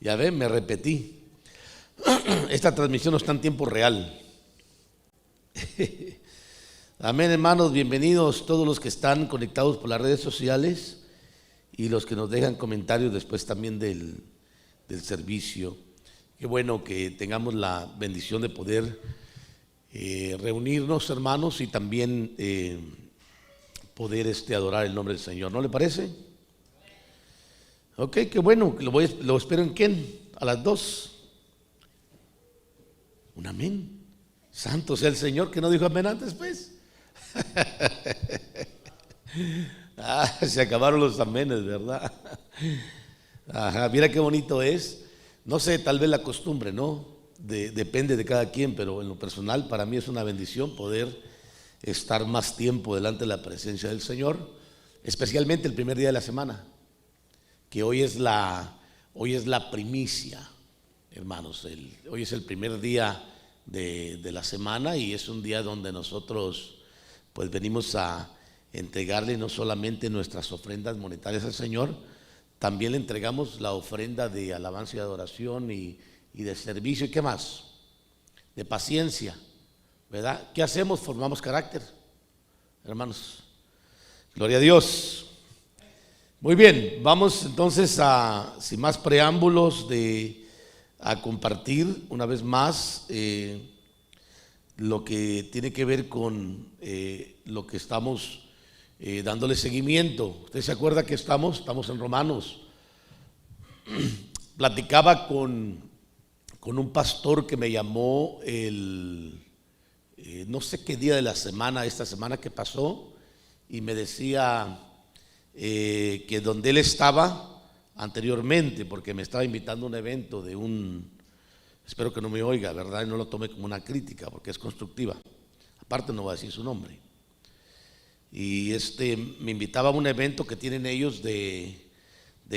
Ya ven, me repetí. Esta transmisión no está en tiempo real. Amén, hermanos, bienvenidos todos los que están conectados por las redes sociales y los que nos dejan comentarios después también del servicio. Qué bueno que tengamos la bendición de poder reunirnos, hermanos, y también poder adorar el nombre del Señor. ¿No le parece? Ok, qué bueno. Lo espero en quién, a las 2. Un amén. Santo sea el Señor, que no dijo amén antes, pues. Se acabaron los amenes, ¿verdad? Ajá, mira qué bonito es. No sé, tal vez la costumbre, ¿no? Depende de cada quien, pero en lo personal para mí es una bendición poder estar más tiempo delante de la presencia del Señor, especialmente el primer día de la semana, que hoy es la primicia, hermanos. Hoy es el primer día de la semana y es un día donde nosotros pues venimos a entregarle no solamente nuestras ofrendas monetarias al Señor, también le entregamos la ofrenda de alabanza y adoración y de servicio. ¿Y qué más? De paciencia, ¿verdad? ¿Qué hacemos? Formamos carácter, hermanos. Gloria a Dios. Muy bien, vamos entonces sin más preámbulos, a compartir una vez más lo que tiene que ver con lo que estamos dándole seguimiento. Usted se acuerda que estamos en Romanos. Platicaba con un pastor que me llamó no sé qué día de la semana, esta semana que pasó, y me decía que donde él estaba anteriormente, porque me estaba invitando a un evento espero que no me oiga, ¿verdad? Y no lo tome como una crítica, porque es constructiva. Aparte no voy a decir su nombre. Y me invitaba a un evento que tienen ellos de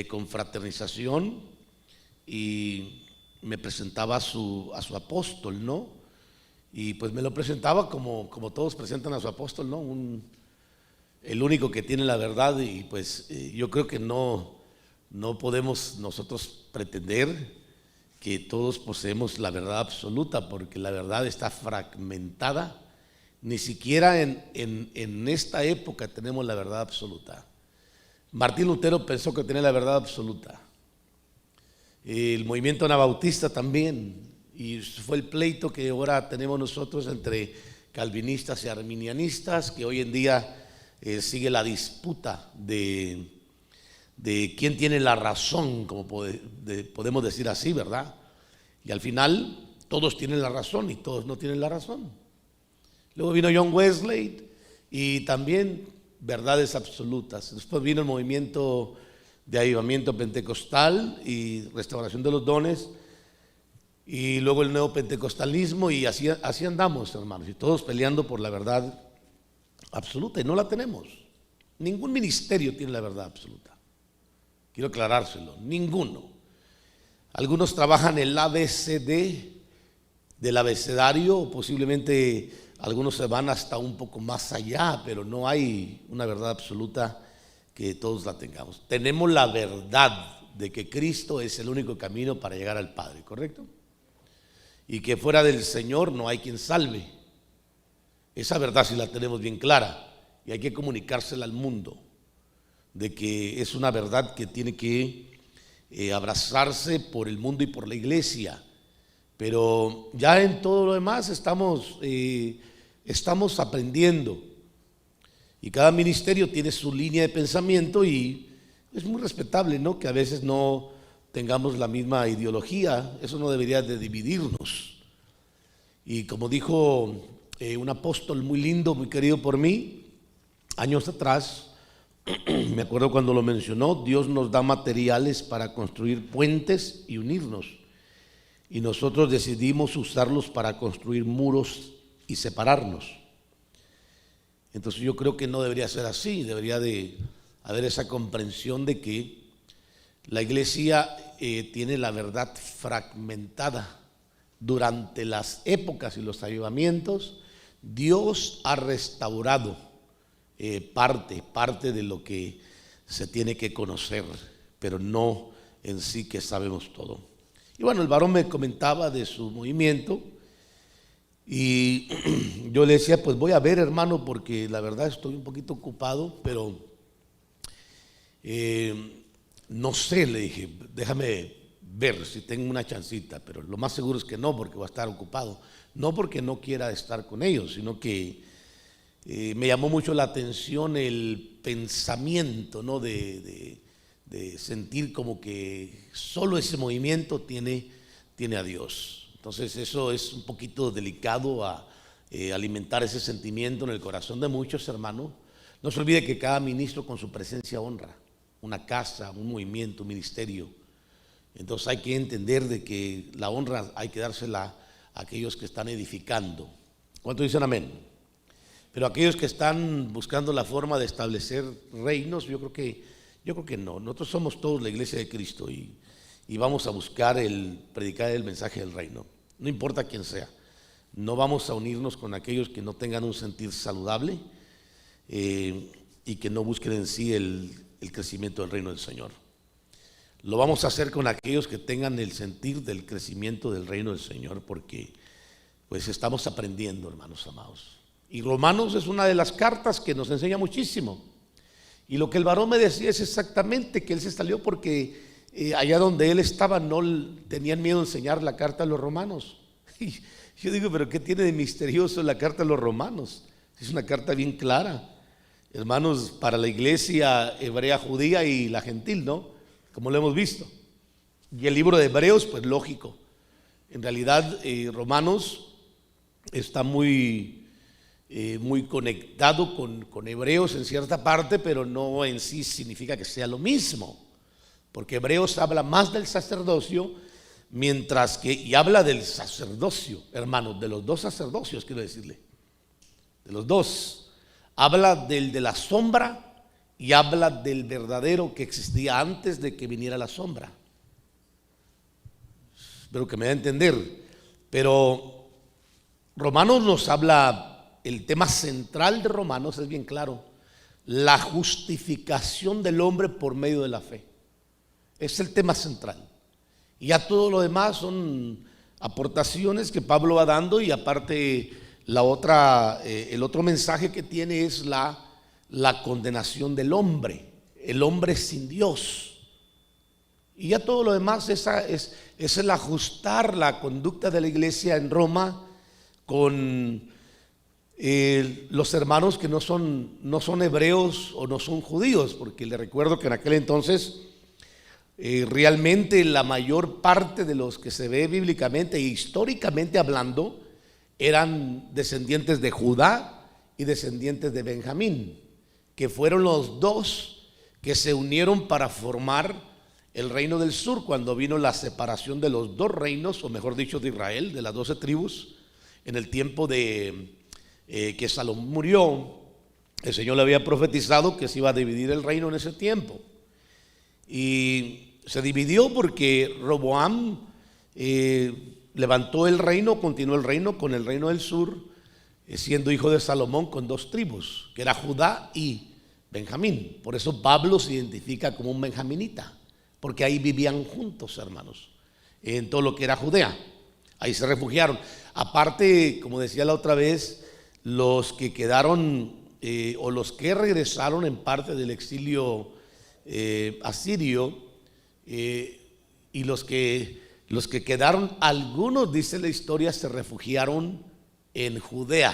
confraternización, y me presentaba a su apóstol, ¿no? Y pues me lo presentaba como todos presentan a su apóstol, ¿no? El único que tiene la verdad, y pues yo creo que no podemos nosotros pretender que todos poseemos la verdad absoluta, porque la verdad está fragmentada. Ni siquiera en esta época tenemos la verdad absoluta. Martín Lutero pensó que tenía la verdad absoluta. El movimiento anabautista también, y fue el pleito que ahora tenemos nosotros entre calvinistas y arminianistas, que hoy en día sigue la disputa de quién tiene la razón, como podemos decir así, ¿verdad? Y al final todos tienen la razón y todos no tienen la razón. Luego vino John Wesley y también verdades absolutas. Después vino el movimiento de avivamiento pentecostal y restauración de los dones, y luego el neopentecostalismo, y así andamos, hermanos, y todos peleando por la verdad absoluta, y no la tenemos. Ningún ministerio tiene la verdad absoluta. Quiero aclarárselo, ninguno. Algunos trabajan el ABCD del abecedario, o posiblemente algunos se van hasta un poco más allá, pero no hay una verdad absoluta que todos la tengamos. Tenemos la verdad de que Cristo es el único camino para llegar al Padre, ¿correcto? Y que fuera del Señor no hay quien salve. Esa verdad sí la tenemos bien clara, y hay que comunicársela al mundo, de que es una verdad que tiene que abrazarse por el mundo y por la iglesia. Pero ya en todo lo demás estamos aprendiendo, y cada ministerio tiene su línea de pensamiento, y es muy respetable, ¿no?, que a veces no tengamos la misma ideología. Eso no debería de dividirnos. Y como dijo un apóstol muy lindo, muy querido por mí, años atrás, me acuerdo cuando lo mencionó: Dios nos da materiales para construir puentes y unirnos, y nosotros decidimos usarlos para construir muros y separarnos. Entonces yo creo que no debería ser así. Debería de haber esa comprensión de que la iglesia tiene la verdad fragmentada. Durante las épocas y los avivamientos, Dios ha restaurado parte de lo que se tiene que conocer, pero no en sí que sabemos todo. Y bueno, el varón me comentaba de su movimiento y yo le decía, pues voy a ver, hermano, porque la verdad estoy un poquito ocupado, pero no sé, le dije, déjame ver si tengo una chancita, pero lo más seguro es que no, porque voy a estar ocupado. No porque no quiera estar con ellos, sino que me llamó mucho la atención el pensamiento, ¿no? de sentir como que solo ese movimiento tiene a Dios. Entonces eso es un poquito delicado a alimentar ese sentimiento en el corazón de muchos, hermanos. No se olvide que cada ministro con su presencia honra una casa, un movimiento, un ministerio. Entonces hay que entender de que la honra hay que dársela a aquellos que están edificando. ¿Cuántos dicen amén? Pero aquellos que están buscando la forma de establecer reinos, yo creo que no. Nosotros somos todos la iglesia de Cristo y vamos a buscar predicar el mensaje del reino. No importa quién sea. No vamos a unirnos con aquellos que no tengan un sentir saludable y que no busquen en sí el crecimiento del reino del Señor. Lo vamos a hacer con aquellos que tengan el sentir del crecimiento del reino del Señor, porque pues estamos aprendiendo, hermanos amados. Y Romanos es una de las cartas que nos enseña muchísimo. Y lo que el varón me decía es exactamente que él se salió porque allá donde él estaba no tenían miedo de enseñar la carta a los romanos. Y yo digo, pero ¿qué tiene de misterioso la carta a los romanos? Es una carta bien clara, hermanos, para la iglesia hebrea, judía y la gentil, ¿no? Como lo hemos visto. Y el libro de Hebreos, pues lógico. En realidad, Romanos está muy conectado con Hebreos en cierta parte, pero no en sí significa que sea lo mismo. Porque Hebreos habla más del sacerdocio, mientras que, y habla del sacerdocio, hermanos, de los dos sacerdocios, quiero decirle. De los dos. Habla del de la sombra y habla del verdadero que existía antes de que viniera la sombra. Espero que me dé a entender. Pero Romanos nos habla, el tema central de Romanos es bien claro: la justificación del hombre por medio de la fe. Es el tema central. Y ya todo lo demás son aportaciones que Pablo va dando, y aparte el otro mensaje que tiene es la condenación del hombre, el hombre sin Dios. Y ya todo lo demás es el ajustar la conducta de la iglesia en Roma con los hermanos que no son hebreos o no son judíos, porque les recuerdo que en aquel entonces realmente la mayor parte de los que se ve bíblicamente e históricamente hablando eran descendientes de Judá y descendientes de Benjamín, que fueron los dos que se unieron para formar el reino del sur cuando vino la separación de los dos reinos, o mejor dicho, de Israel, de las 12 tribus, en el tiempo de que Salomón murió. El Señor le había profetizado que se iba a dividir el reino en ese tiempo, y se dividió porque Roboam levantó el reino, continuó el reino con el reino del sur, siendo hijo de Salomón, con dos tribus, que era Judá y Benjamín. Por eso Pablo se identifica como un benjaminita, porque ahí vivían juntos, hermanos, en todo lo que era Judea. Ahí se refugiaron. Aparte, como decía la otra vez, los que quedaron o los que regresaron en parte del exilio asirio, y los que quedaron, algunos, dice la historia, se refugiaron en Judea,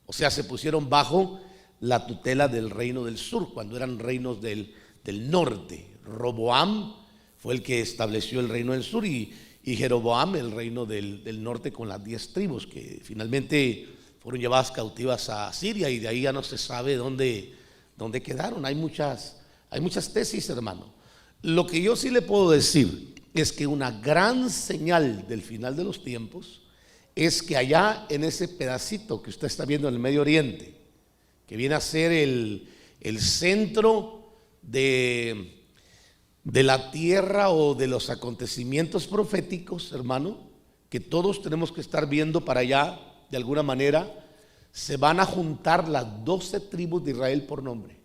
o sea, se pusieron bajo la tutela del reino del sur, cuando eran reinos del norte. Roboam fue el que estableció el reino del sur, y Jeroboam el reino del norte, con las 10 tribus que finalmente fueron llevadas cautivas a Siria, y de ahí ya no se sabe dónde quedaron. Hay muchas tesis, hermano. Lo que yo sí le puedo decir es que una gran señal del final de los tiempos es que allá en ese pedacito que usted está viendo en el Medio Oriente, que viene a ser el centro de la tierra o de los acontecimientos proféticos, hermano, que todos tenemos que estar viendo para allá, de alguna manera, se van a juntar las 12 tribus de Israel por nombre,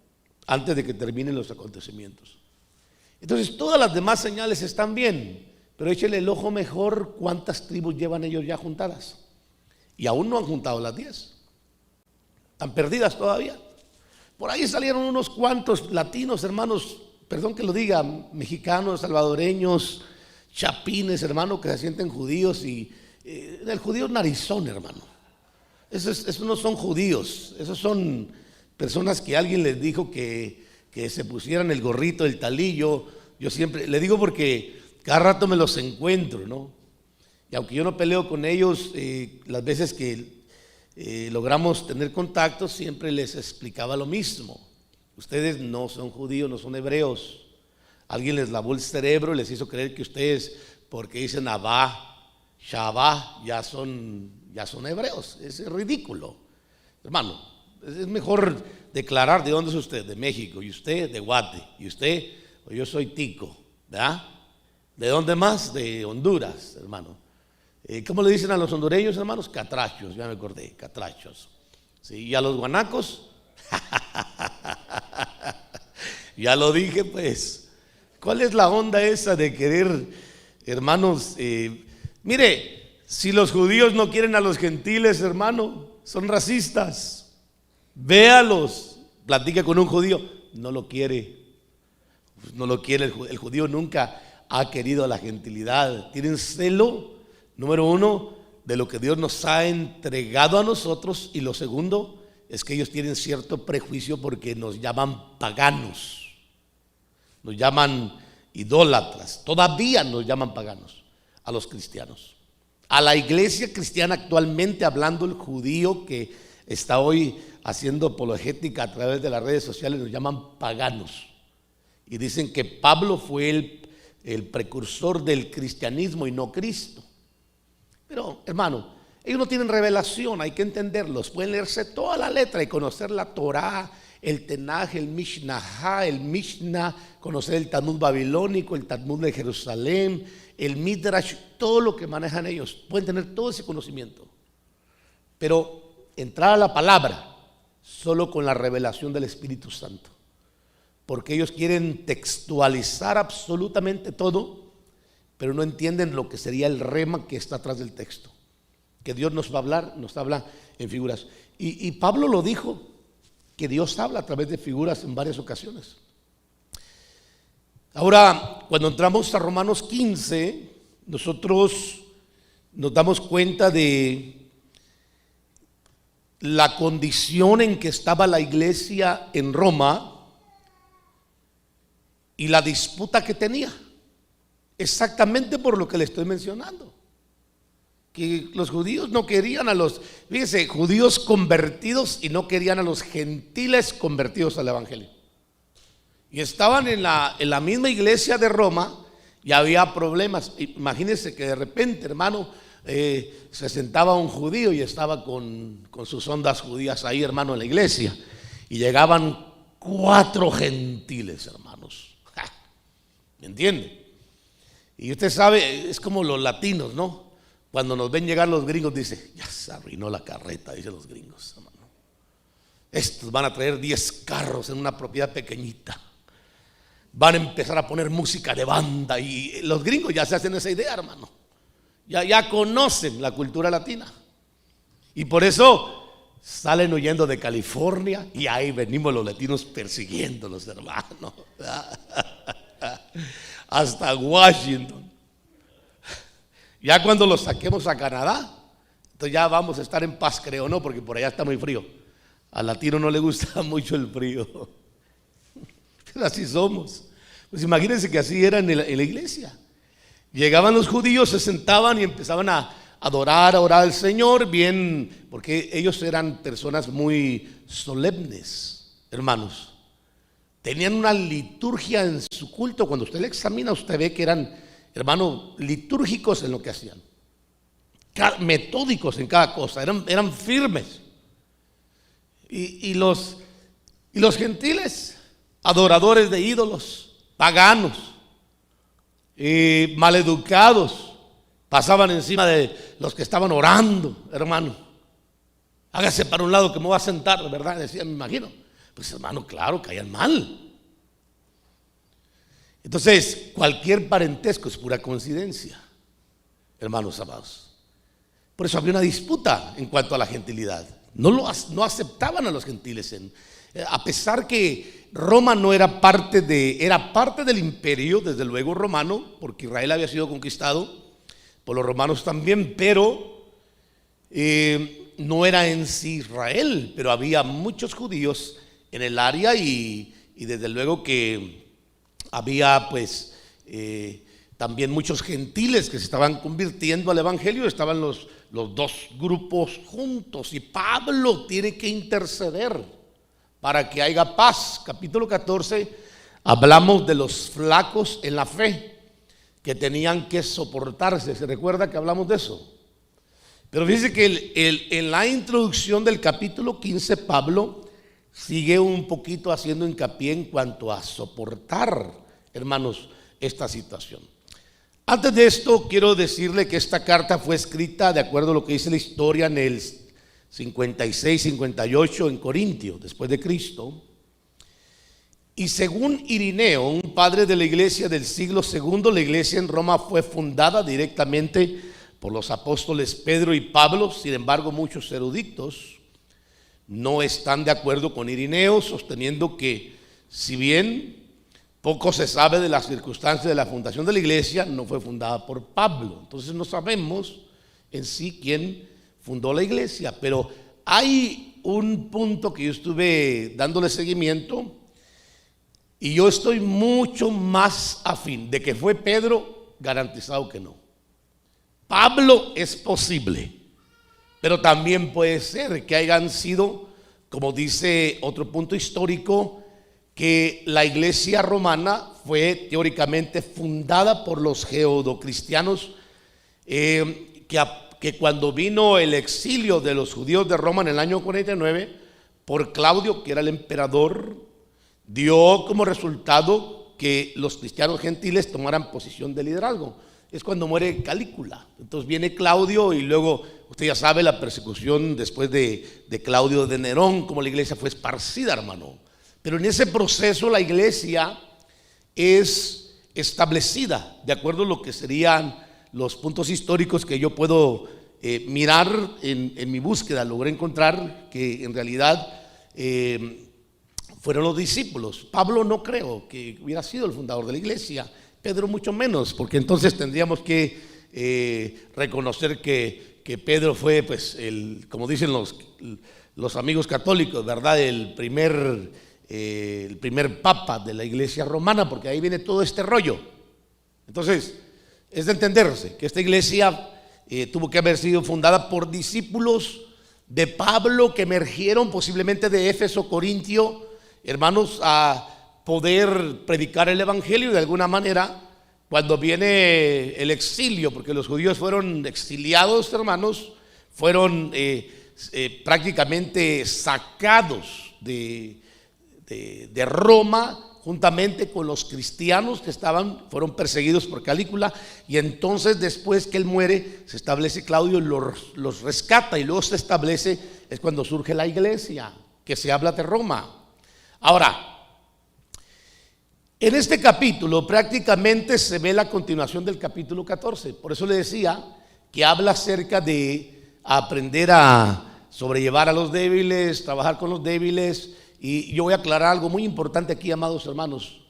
antes de que terminen los acontecimientos. Entonces todas las demás señales están bien, pero échele el ojo mejor cuántas tribus llevan ellos ya juntadas. Y aún no han juntado las 10. Están perdidas todavía. Por ahí salieron unos cuantos latinos, hermanos, perdón que lo diga, mexicanos, salvadoreños, chapines, hermano, que se sienten judíos y el judío narizón, hermano. Esos no son judíos, esos son personas que alguien les dijo que se pusieran el gorrito, el talillo. Yo siempre le digo porque cada rato me los encuentro, ¿no? Y aunque yo no peleo con ellos, las veces que logramos tener contacto, siempre les explicaba lo mismo. Ustedes no son judíos, no son hebreos. Alguien les lavó el cerebro y les hizo creer que ustedes, porque dicen Abba, Shabá, ya son hebreos. Es ridículo, hermano. Es mejor declarar de dónde es usted, de México, y usted de Guate, y usted, o yo soy tico, ¿verdad? ¿De dónde más? De Honduras, hermano. ¿Cómo le dicen a los hondureños, hermanos? Catrachos, ya me acordé, catrachos. ¿Sí? Y a los guanacos, ya lo dije, pues. ¿Cuál es la onda esa de querer, hermanos? Mire, si los judíos no quieren a los gentiles, hermano, son racistas. Véalos, platica con un judío, no lo quiere. No lo quiere, el judío nunca ha querido a la gentilidad. Tienen celo, número uno, de lo que Dios nos ha entregado a nosotros, y lo segundo es que ellos tienen cierto prejuicio porque nos llaman paganos. Nos llaman idólatras, todavía nos llaman paganos a los cristianos. A la iglesia cristiana actualmente, hablando el judío que está hoy haciendo apologética a través de las redes sociales, nos llaman paganos. Y dicen que Pablo fue el precursor del cristianismo y no Cristo. Pero hermano, ellos no tienen revelación, hay que entenderlos. Pueden leerse toda la letra y conocer la Torá, el Tenaj, el Mishnah, el Mishnah, conocer el Talmud babilónico, el Talmud de Jerusalén, el Midrash, todo lo que manejan ellos. Pueden tener todo ese conocimiento, pero entrar a la palabra solo con la revelación del Espíritu Santo, porque ellos quieren textualizar absolutamente todo, pero no entienden lo que sería el rema que está atrás del texto, que Dios nos va a hablar, nos habla en figuras. Y Pablo lo dijo, que Dios habla a través de figuras en varias ocasiones. Ahora, cuando entramos a Romanos 15, nosotros nos damos cuenta de la condición en que estaba la iglesia en Roma y la disputa que tenía, exactamente por lo que le estoy mencionando. Que los judíos no querían a los, fíjense, judíos convertidos, y no querían a los gentiles convertidos al evangelio. Y estaban en la misma iglesia de Roma y había problemas. Imagínense que de repente, hermano, se sentaba un judío y estaba con sus ondas judías ahí, hermano, en la iglesia, y llegaban 4 gentiles, hermanos. ¿Me entiende? Y usted sabe, es como los latinos, ¿no? Cuando nos ven llegar los gringos, dice, ya se arruinó la carreta, dicen los gringos, hermano. Estos van a traer 10 carros en una propiedad pequeñita. Van a empezar a poner música de banda, y los gringos ya se hacen esa idea, hermano. Ya conocen la cultura latina. Y por eso salen huyendo de California, y ahí venimos los latinos persiguiéndolos, hermano. Hasta Washington. Ya cuando los saquemos a Canadá, entonces ya vamos a estar en paz, creo, ¿no? Porque por allá está muy frío. Al latino no le gusta mucho el frío. Pero así somos. Pues imagínense que así era en la iglesia. Llegaban los judíos, se sentaban y empezaban a adorar, a orar al Señor, bien, porque ellos eran personas muy solemnes, hermanos. Tenían una liturgia en su culto. Cuando usted le examina, usted ve que eran, hermano, litúrgicos en lo que hacían, metódicos en cada cosa, eran firmes. Y los gentiles, adoradores de ídolos, paganos, maleducados, pasaban encima de los que estaban orando, hermano. Hágase para un lado que me voy a sentar, ¿verdad? Decía, me imagino. Pues hermano, claro, caían mal. Entonces, cualquier parentesco es pura coincidencia, hermanos amados. Por eso había una disputa en cuanto a la gentilidad. No aceptaban a los gentiles, a pesar que Roma no era parte del imperio, desde luego romano, porque Israel había sido conquistado por los romanos también, pero no era en sí Israel, pero había muchos judíos en el área y desde luego que había pues también muchos gentiles que se estaban convirtiendo al evangelio. Estaban los dos grupos juntos y Pablo tiene que interceder para que haya paz. Capítulo 14 hablamos de los flacos en la fe que tenían que soportarse. ¿Se recuerda que hablamos de eso? Pero fíjense que en la introducción del capítulo 15 Pablo sigue un poquito haciendo hincapié en cuanto a soportar, hermanos, esta situación. Antes de esto, quiero decirle que esta carta fue escrita de acuerdo a lo que dice la historia en el 56-58 en Corintio, después de Cristo. Y según Irineo, un padre de la iglesia del siglo II, la iglesia en Roma fue fundada directamente por los apóstoles Pedro y Pablo. Sin embargo, muchos eruditos no están de acuerdo con Irineo, sosteniendo que si bien poco se sabe de las circunstancias de la fundación de la iglesia, no fue fundada por Pablo. Entonces no sabemos en sí quién fundó la iglesia, pero hay un punto que yo estuve dándole seguimiento y yo estoy mucho más afín de que fue Pedro, garantizado que no. Pablo es posible, pero también puede ser que hayan sido, como dice otro punto histórico, que la iglesia romana fue teóricamente fundada por los judeocristianos, que cuando vino el exilio de los judíos de Roma en el año 49 por Claudio, que era el emperador, dio como resultado que los cristianos gentiles tomaran posición de liderazgo. Es cuando muere Calígula. Entonces viene Claudio y luego usted ya sabe la persecución después de Claudio de Nerón, como la iglesia fue esparcida, hermano. Pero en ese proceso la iglesia es establecida de acuerdo a lo que serían los puntos históricos que yo puedo mirar en mi búsqueda. Logré encontrar que en realidad fueron los discípulos. Pablo no creo que hubiera sido el fundador de la iglesia, Pedro mucho menos, porque entonces tendríamos que reconocer que Pedro fue, pues, como dicen los amigos católicos, ¿verdad? El primer papa de la iglesia romana, porque ahí viene todo este rollo. Entonces, es de entenderse que esta iglesia tuvo que haber sido fundada por discípulos de Pablo que emergieron posiblemente de Éfeso, Corintio, hermanos, a poder predicar el evangelio de alguna manera. Cuando viene el exilio, porque los judíos fueron exiliados, hermanos, fueron prácticamente sacados de Roma, juntamente con los cristianos que fueron perseguidos por Calígula, y entonces después que él muere se establece Claudio, los rescata y luego se establece, es cuando surge la iglesia, que se habla de Roma. Ahora, en este capítulo prácticamente se ve la continuación del capítulo 14, por eso le decía que habla acerca de aprender a sobrellevar a los débiles, trabajar con los débiles. Y yo voy a aclarar algo muy importante aquí, amados hermanos.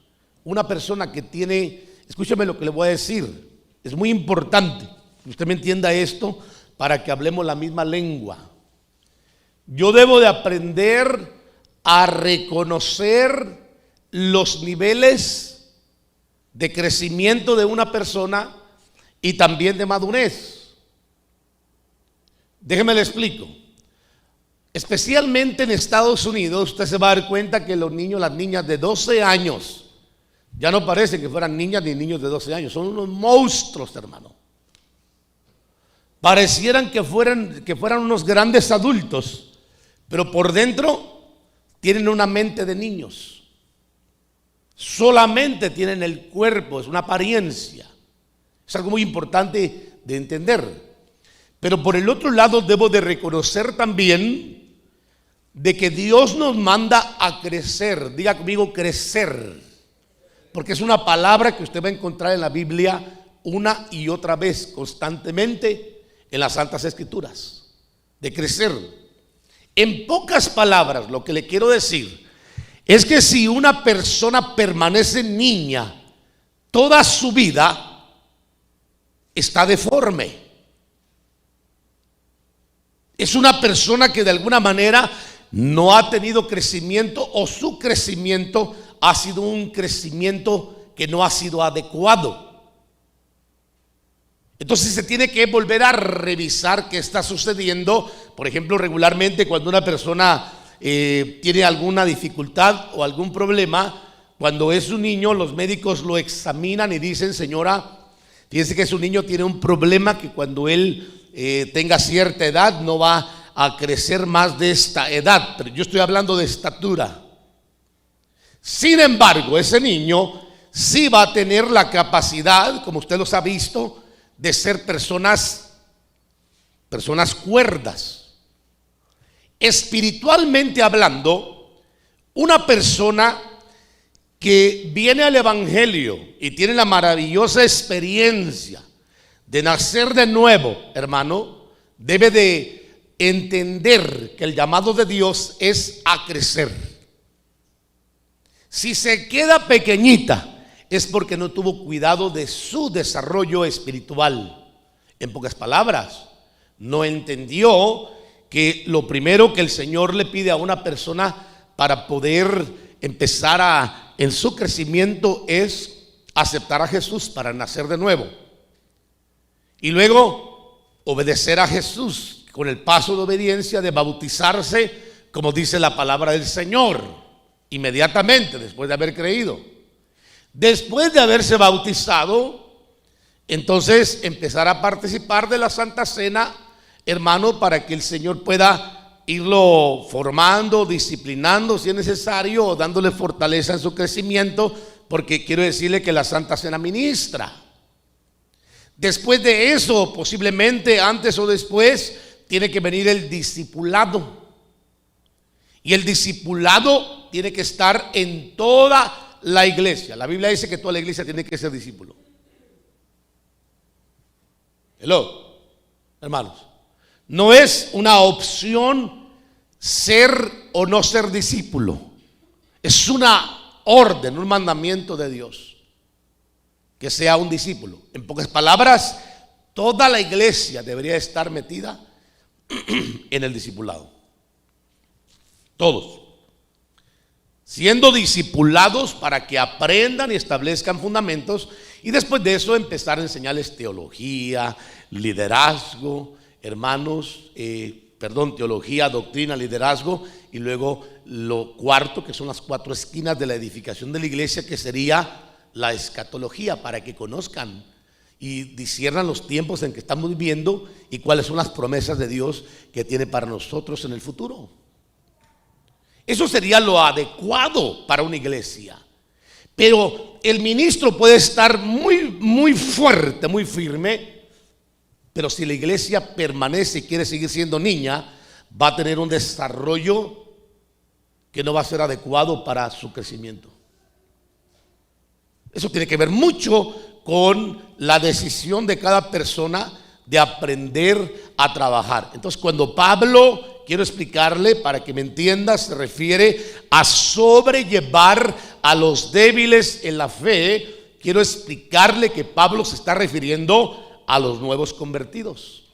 Una persona que tiene, escúcheme lo que le voy a decir, es muy importante que usted me entienda esto para que hablemos la misma lengua. Yo debo de aprender a reconocer los niveles de crecimiento de una persona y también de madurez. Déjeme le explico. Especialmente en Estados Unidos, usted se va a dar cuenta que los niños, las niñas de 12 años, ya no parecen que fueran niñas ni niños de 12 años, son unos monstruos, hermano. Parecieran que fueran unos grandes adultos, pero por dentro tienen una mente de niños. Solamente tienen el cuerpo, es una apariencia. Es algo muy importante de entender. Pero por el otro lado debo de reconocer también de que Dios nos manda a crecer. Diga conmigo, crecer. porque es una palabra que usted va a encontrar en la Biblia una y otra vez, constantemente en las Santas Escrituras, de crecer. En pocas palabras, lo que le quiero decir es que si una persona permanece niña toda su vida, está deforme. Es una persona que de alguna manera no ha tenido crecimiento, o su crecimiento ha sido un crecimiento que no ha sido adecuado. Entonces se tiene que volver a revisar qué está sucediendo. Por ejemplo, regularmente cuando una persona tiene alguna dificultad o algún problema, cuando es un niño, los médicos lo examinan y dicen: señora, fíjese que su niño tiene un problema, que cuando él tenga cierta edad no va a crecer más de esta edad, pero yo estoy hablando de estatura. Sin embargo, ese niño sí va a tener la capacidad, como usted los ha visto, de ser personas cuerdas. Espiritualmente hablando, una persona que viene al Evangelio y tiene la maravillosa experiencia de nacer de nuevo, hermano, debe de entender que el llamado de Dios es a crecer. Si se queda pequeñita, es porque no tuvo cuidado de su desarrollo espiritual. En pocas palabras, no entendió que lo primero que el Señor le pide a una persona para poder empezar en su crecimiento es aceptar a Jesús para nacer de nuevo. Y luego obedecer a Jesús con el paso de obediencia de bautizarse, como dice la palabra del Señor, inmediatamente después de haber creído. Después de haberse bautizado, entonces empezar a participar de la Santa Cena, hermano, para que el Señor pueda irlo formando, disciplinando si es necesario, o dándole fortaleza en su crecimiento, porque quiero decirle que la Santa Cena ministra. Después de eso, posiblemente antes o después, tiene que venir el discipulado. Y el discipulado tiene que estar en toda la iglesia. La Biblia dice que toda la iglesia tiene que ser discípulo. Hello, hermanos. No es una opción ser o no ser discípulo. Es una orden, un mandamiento de Dios, que sea un discípulo. En pocas palabras, toda la iglesia debería estar metida en el discipulado. Todos. Siendo discipulados para que aprendan y establezcan fundamentos, y después de eso empezar a enseñarles teología, liderazgo, hermanos, teología, doctrina, liderazgo, y luego lo cuarto, que son las 4 esquinas de la edificación de la iglesia, que sería la escatología, para que conozcan y disciernan los tiempos en que estamos viviendo y cuáles son las promesas de Dios que tiene para nosotros en el futuro. Eso sería lo adecuado para una iglesia. Pero el ministro puede estar muy fuerte, muy firme, pero si la iglesia permanece y quiere seguir siendo niña, va a tener un desarrollo que no va a ser adecuado para su crecimiento. Eso tiene que ver mucho con la decisión de cada persona de aprender a trabajar. Entonces, cuando Pablo, quiero explicarle para que me entienda, se refiere a sobrellevar a los débiles en la fe, quiero explicarle que Pablo se está refiriendo a los nuevos convertidos.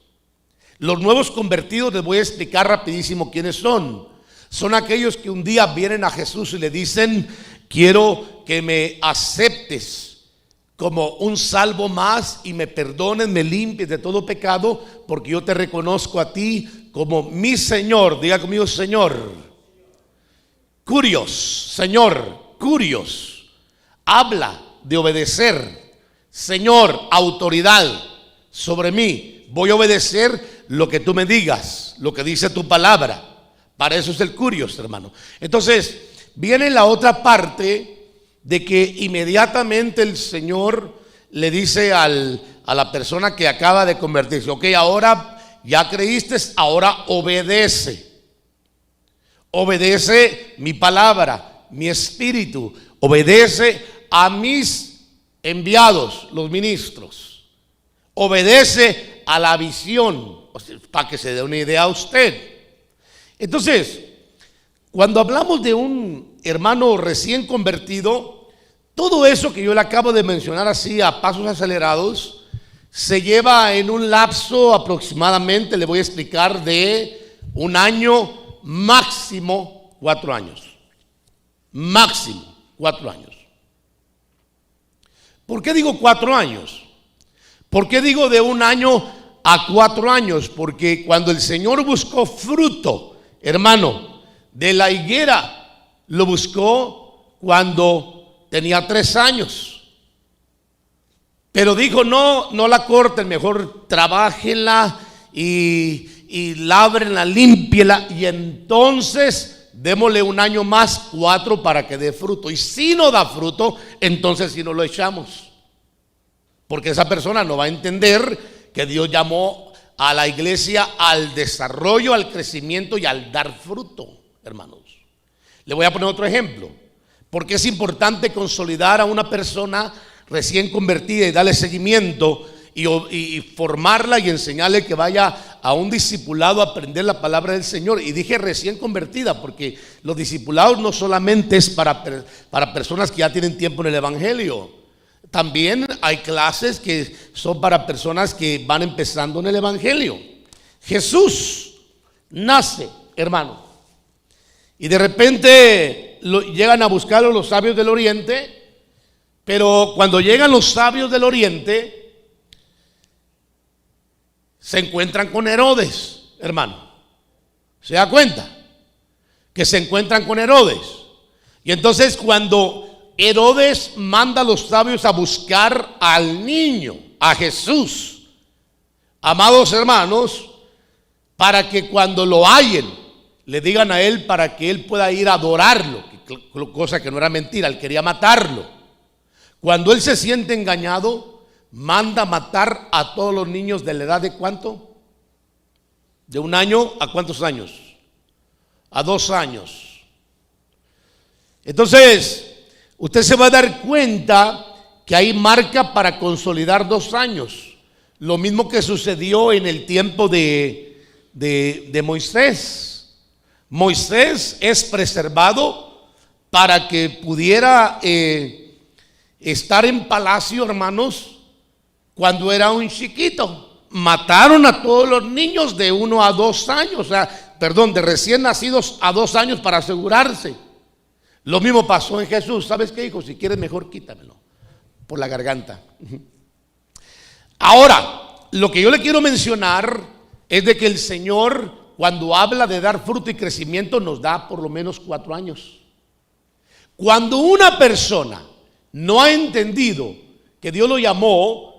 Los nuevos convertidos, les voy a explicar rapidísimo quiénes son. Son aquellos que un día vienen a Jesús y le dicen: quiero que me aceptes como un salvo más y me perdones, me limpies de todo pecado, porque yo te reconozco a ti como mi Señor. Diga conmigo: Señor. Curios, Señor, curios. Habla de obedecer. Señor, autoridad sobre mí. Voy a obedecer lo que tú me digas, lo que dice tu palabra. Para eso es el curios, hermano. Entonces, viene la otra parte de que inmediatamente el Señor le dice a la persona que acaba de convertirse: ok, ahora ya creíste, ahora obedece. Obedece mi palabra, mi espíritu. Obedece a mis enviados, los ministros. Obedece a la visión, o sea, para que se dé una idea a usted. Entonces, cuando hablamos de un hermano recién convertido, todo eso que yo le acabo de mencionar así a pasos acelerados, se lleva en un lapso aproximadamente, le voy a explicar, de un año, máximo 4 años. Máximo 4 años. ¿Por qué digo 4 años? ¿Por qué digo de un año a 4 años? Porque cuando el Señor buscó fruto, hermano, de la higuera, lo buscó cuando tenía 3 años. Pero dijo, no la corten, mejor trabájenla y lábrenla, límpiela, y entonces démosle un año más, 4, para que dé fruto. Y si no da fruto, entonces si no lo echamos. Porque esa persona no va a entender que Dios llamó a la iglesia al desarrollo, al crecimiento y al dar fruto, hermanos. Le voy a poner otro ejemplo. Porque es importante consolidar a una persona recién convertida y darle seguimiento y formarla y enseñarle que vaya a un discipulado a aprender la palabra del Señor. Y dije recién convertida porque los discipulados no solamente es para personas que ya tienen tiempo en el evangelio. También hay clases que son para personas que van empezando en el evangelio. Jesús nace, hermano, y de repente llegan a buscarlo los sabios del oriente. Pero cuando llegan los sabios del oriente, se encuentran con Herodes, hermano. ¿Se da cuenta? Que se encuentran con Herodes. Y entonces cuando Herodes manda a los sabios a buscar al niño, a Jesús, amados hermanos, para que cuando lo hallen, le digan a él para que él pueda ir a adorarlo, cosa que no era mentira, él quería matarlo. Cuando él se siente engañado, manda matar a todos los niños de la edad de ¿cuánto? De 1 año a ¿cuántos años? A 2 años. Entonces, usted se va a dar cuenta que hay marca para consolidar 2 años. Lo mismo que sucedió en el tiempo de Moisés. Moisés es preservado para que pudiera estar en palacio, hermanos, cuando era un chiquito. Mataron a todos los niños de 1 a 2 años, o sea, perdón, de recién nacidos a 2 años para asegurarse. Lo mismo pasó en Jesús. ¿Sabes qué, hijo? Si quieres mejor quítamelo por la garganta. Ahora, lo que yo le quiero mencionar es de que el Señor, cuando habla de dar fruto y crecimiento, nos da por lo menos 4 años. Cuando una persona no ha entendido que Dios lo llamó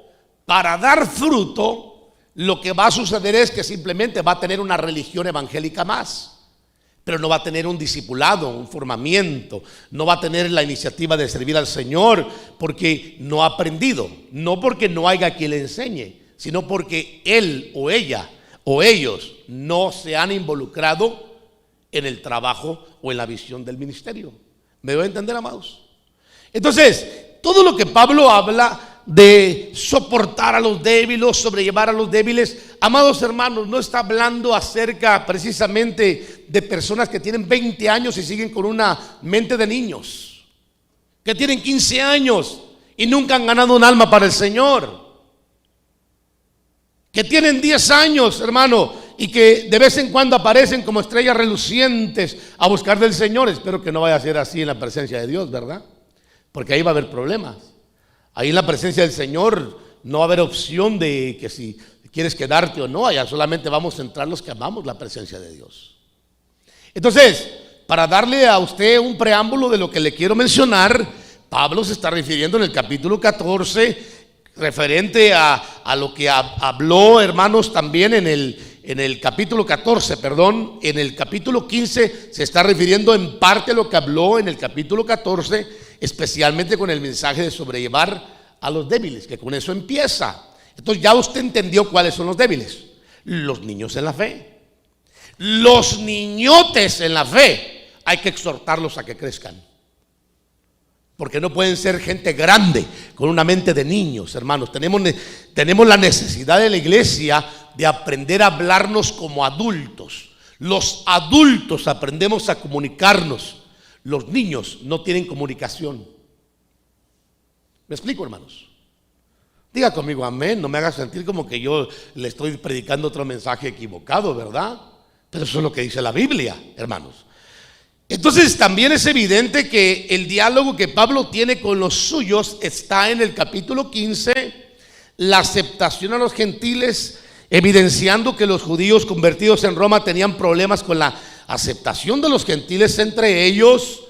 para dar fruto, lo que va a suceder es que simplemente va a tener una religión evangélica más, pero no va a tener un discipulado, un formamiento, no va a tener la iniciativa de servir al Señor, porque no ha aprendido, no porque no haya quien le enseñe, sino porque él o ella o ellos no se han involucrado en el trabajo o en la visión del ministerio. ¿Me voy a entender, amados? Entonces, todo lo que Pablo habla de soportar a los débiles, sobrellevar a los débiles, amados hermanos, no está hablando acerca precisamente de personas que tienen 20 años y siguen con una mente de niños, que tienen 15 años y nunca han ganado un alma para el Señor, que tienen 10 años, hermano, y que de vez en cuando aparecen como estrellas relucientes a buscar del Señor. Espero que no vaya a ser así en la presencia de Dios, ¿verdad? Porque ahí va a haber problemas. Ahí en la presencia del Señor no va a haber opción de que si quieres quedarte o no. Allá solamente vamos a entrar los que amamos la presencia de Dios. Entonces, para darle a usted un preámbulo de lo que le quiero mencionar, Pablo se está refiriendo en el capítulo 14, referente a lo que habló, hermanos, también en el capítulo 14, perdón. En el capítulo 15 se está refiriendo en parte a lo que habló en el capítulo 14, especialmente con el mensaje de sobrellevar a los débiles, que con eso empieza. Entonces ya usted entendió cuáles son los débiles. Los niños en la fe. Los niñotes en la fe hay que exhortarlos a que crezcan, porque no pueden ser gente grande con una mente de niños, hermanos. Tenemos la necesidad de la iglesia de aprender a hablarnos como adultos. Los adultos aprendemos a comunicarnos. Los niños no tienen comunicación. ¿Me explico, hermanos? Diga conmigo amén. No me haga sentir como que yo le estoy predicando otro mensaje equivocado, ¿verdad? Pero eso es lo que dice la Biblia, hermanos. Entonces también es evidente que el diálogo que Pablo tiene con los suyos está en el capítulo 15, la aceptación a los gentiles, evidenciando que los judíos convertidos en Roma tenían problemas con la aceptación de los gentiles entre ellos,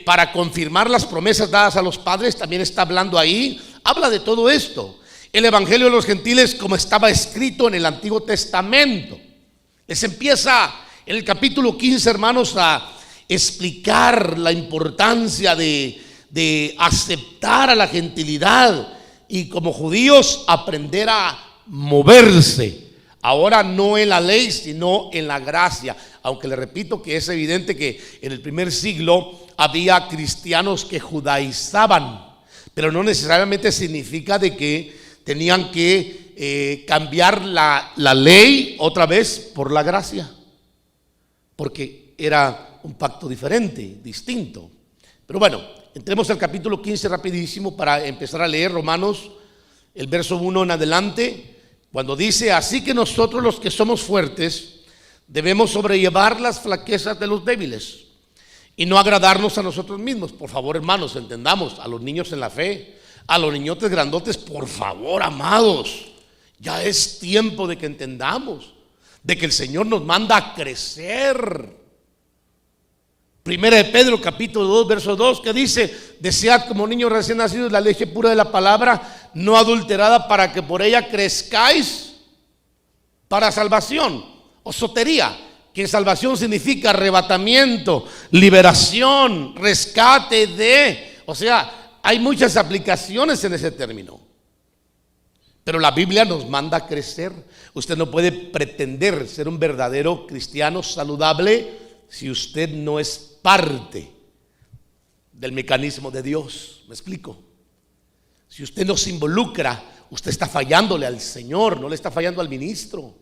para confirmar las promesas dadas a los padres, también está hablando ahí, habla de todo esto. El evangelio de los gentiles como estaba escrito en el Antiguo Testamento. Les empieza en el capítulo 15, hermanos, a explicar la importancia de aceptar a la gentilidad y como judíos aprender a moverse. Ahora no en la ley, sino en la gracia. Aunque le repito que es evidente que en el primer siglo había cristianos que judaizaban, pero no necesariamente significa de que tenían que cambiar la ley otra vez por la gracia, porque era un pacto diferente, distinto. Pero bueno, entremos al capítulo 15 rapidísimo para empezar a leer Romanos, el verso 1 en adelante, cuando dice: así que nosotros los que somos fuertes debemos sobrellevar las flaquezas de los débiles y no agradarnos a nosotros mismos. Por favor, hermanos, entendamos, a los niños en la fe, a los niñotes grandotes, por favor, amados, ya es tiempo de que entendamos de que el Señor nos manda a crecer. Primera de Pedro capítulo 2 verso 2, que dice: desead como niños recién nacidos la leche pura de la palabra, no adulterada, para que por ella crezcáis para salvación o sotería, que en salvación significa arrebatamiento, liberación, rescate de, o sea, hay muchas aplicaciones en ese término. Pero la Biblia nos manda a crecer. Usted no puede pretender ser un verdadero cristiano saludable si usted no es parte del mecanismo de Dios. ¿Me explico? Si usted no se involucra, usted está fallándole al Señor, no le está fallando al ministro,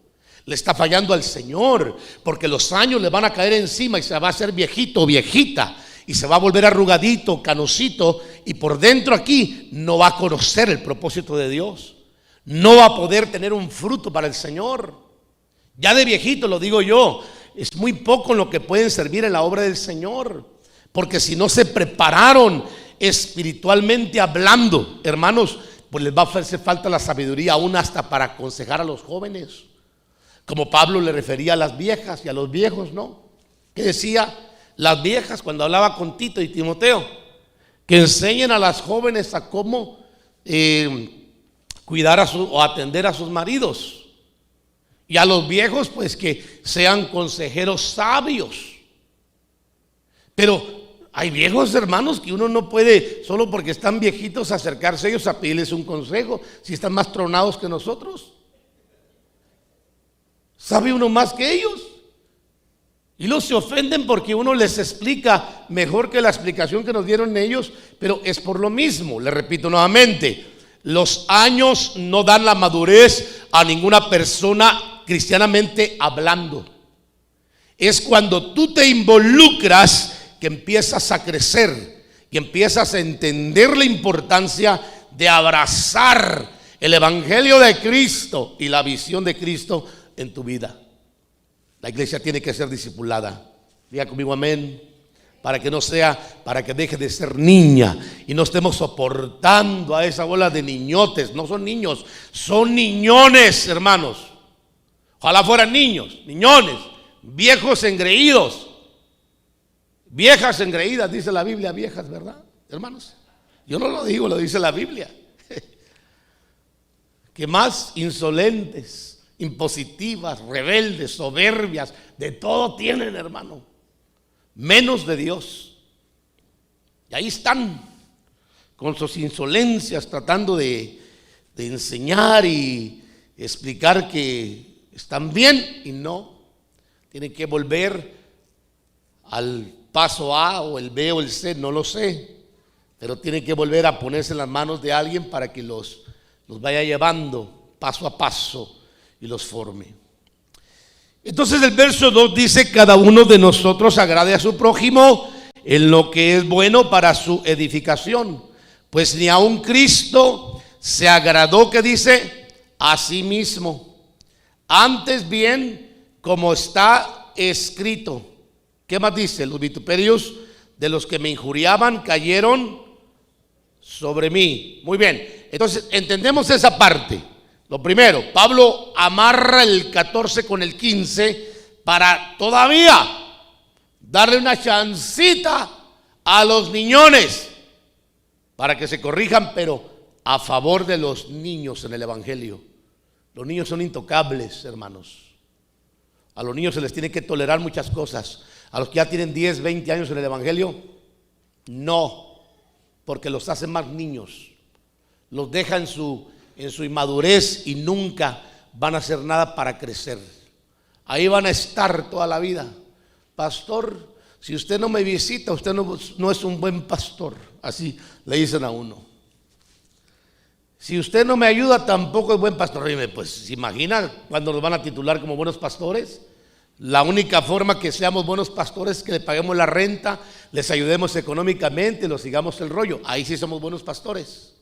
le está fallando al Señor, porque los años le van a caer encima y se va a hacer viejito o viejita y se va a volver arrugadito, canosito, y por dentro aquí no va a conocer el propósito de Dios, no va a poder tener un fruto para el Señor. Ya de viejito, lo digo yo, es muy poco en lo que pueden servir en la obra del Señor, porque si no se prepararon espiritualmente hablando, hermanos, pues les va a hacer falta la sabiduría aún hasta para aconsejar a los jóvenes, como Pablo le refería a las viejas y a los viejos, ¿no? Que decía, las viejas, cuando hablaba con Tito y Timoteo, que enseñen a las jóvenes a cómo cuidar o atender a sus maridos, y a los viejos pues que sean consejeros sabios. Pero hay viejos, hermanos, que uno no puede, solo porque están viejitos, acercarse a ellos a pedirles un consejo, si están más tronados que nosotros. ¿Sabe uno más que ellos? Y los se ofenden porque uno les explica mejor que la explicación que nos dieron ellos, pero es por lo mismo. Le repito nuevamente, los años no dan la madurez a ninguna persona cristianamente hablando. Es cuando tú te involucras que empiezas a crecer y empiezas a entender la importancia de abrazar el evangelio de Cristo y la visión de Cristo en tu vida. La iglesia tiene que ser discipulada. Diga conmigo amén. Para que no sea, para que deje de ser niña y no estemos soportando a esa bola de niñotes. No son niños, son niñones, hermanos. Ojalá fueran niños, niñones, viejos engreídos, viejas engreídas, dice la Biblia, viejas, ¿verdad, hermanos? Yo no lo digo, lo dice la Biblia. Que más insolentes, impositivas, rebeldes, soberbias, de todo tienen, hermano, menos de Dios. Y ahí están con sus insolencias tratando de enseñar y explicar que están bien y no. Tienen que volver al paso A o el B o el C, no lo sé, pero tiene que volver a ponerse en las manos de alguien para que los vaya llevando paso a paso y los forme. Entonces el verso 2 dice: cada uno de nosotros agrade a su prójimo en lo que es bueno para su edificación, pues ni aun Cristo se agradó, que dice, a sí mismo. Antes bien, como está escrito. ¿Qué más dice? Los vituperios de los que me injuriaban cayeron sobre mí. Muy bien, entonces entendemos esa parte. Lo primero, Pablo amarra el 14 con el 15 para todavía darle una chancita a los niñones para que se corrijan, pero a favor de los niños en el evangelio. Los niños son intocables, hermanos. A los niños se les tiene que tolerar muchas cosas. A los que ya tienen 10, 20 años en el evangelio, no, porque los hacen más niños. Los deja en su inmadurez y nunca van a hacer nada para crecer. Ahí van a estar toda la vida. Pastor, si usted no me visita, usted no es un buen pastor. Así le dicen a uno. Si usted no me ayuda, tampoco es buen pastor. Oye, pues, ¿se imagina cuando nos van a titular como buenos pastores? La única forma que seamos buenos pastores es que le paguemos la renta, les ayudemos económicamente, los sigamos el rollo. Ahí sí somos buenos pastores.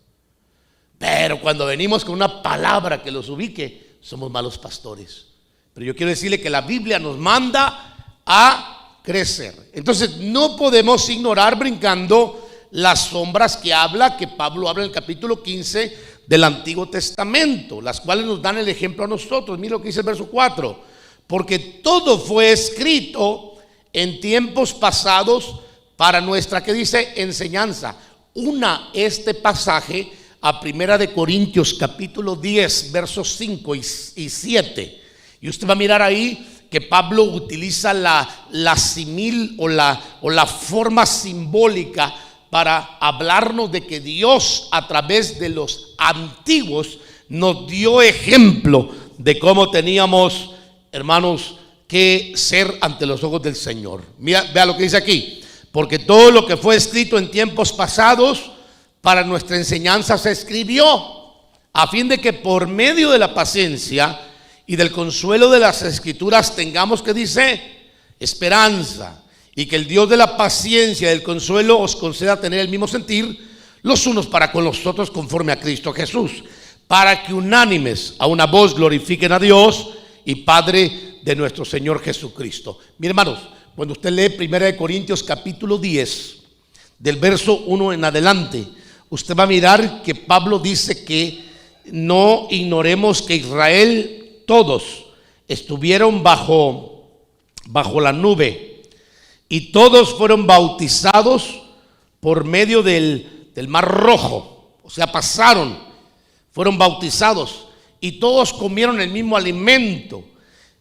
Pero cuando venimos con una palabra que los ubique, somos malos pastores. Pero yo quiero decirle que la Biblia nos manda a crecer. Entonces no podemos ignorar brincando las sombras que Pablo habla en el capítulo 15 del Antiguo Testamento, las cuales nos dan el ejemplo a nosotros. Mira lo que dice el verso 4. Porque todo fue escrito en tiempos pasados para nuestra, ¿qué dice? Enseñanza. Una este pasaje a Primera de Corintios capítulo 10 versos 5 y 7. Y usted va a mirar ahí que Pablo utiliza la simil o la forma simbólica para hablarnos de que Dios a través de los antiguos nos dio ejemplo de cómo teníamos, hermanos, que ser ante los ojos del Señor. Mira, vea lo que dice aquí. Porque todo lo que fue escrito en tiempos pasados para nuestra enseñanza se escribió, a fin de que por medio de la paciencia y del consuelo de las escrituras tengamos, que dice, esperanza. Y que el Dios de la paciencia y del consuelo os conceda tener el mismo sentir los unos para con los otros conforme a Cristo Jesús, para que unánimes a una voz glorifiquen a Dios y Padre de nuestro Señor Jesucristo. Mis hermanos, cuando usted lee 1 Corintios capítulo 10 del verso 1 en adelante, usted va a mirar que Pablo dice que no ignoremos que Israel todos estuvieron bajo la nube y todos fueron bautizados por medio del mar rojo. O sea, fueron bautizados y todos comieron el mismo alimento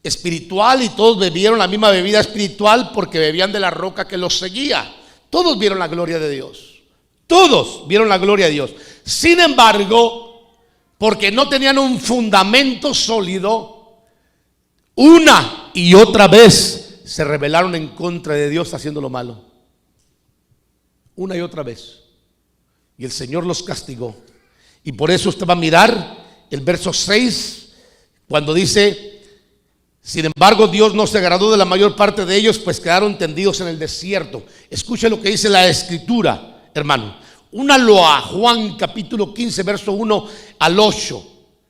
espiritual y todos bebieron la misma bebida espiritual porque bebían de la roca que los seguía. Todos vieron la gloria de Dios. Todos vieron la gloria de Dios. Sin embargo, porque no tenían un fundamento sólido, una y otra vez se rebelaron en contra de Dios haciendo lo malo. Una y otra vez. Y el Señor los castigó. Y por eso usted va a mirar el verso 6 cuando dice: sin embargo, Dios no se agradó de la mayor parte de ellos, pues quedaron tendidos en el desierto. Escuche lo que dice la Escritura, hermano. Únalo a Juan capítulo 15, verso 1 al 8.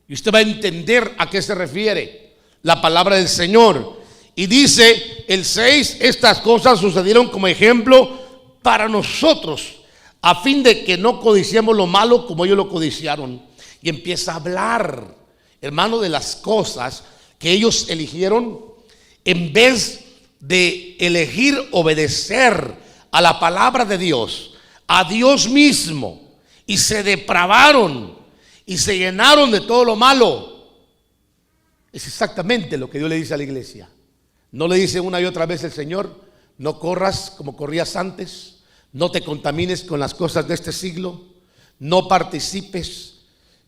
Y usted va a entender a qué se refiere la palabra del Señor. Y dice el 6, estas cosas sucedieron como ejemplo para nosotros, a fin de que no codiciemos lo malo como ellos lo codiciaron. Y empieza a hablar, hermano, de las cosas que ellos eligieron en vez de elegir obedecer a la palabra de Dios, a Dios mismo, y se depravaron y se llenaron de todo lo malo. Es exactamente lo que Dios le dice a la iglesia. No le dice una y otra vez el Señor: no corras como corrías antes, no te contamines con las cosas de este siglo, no participes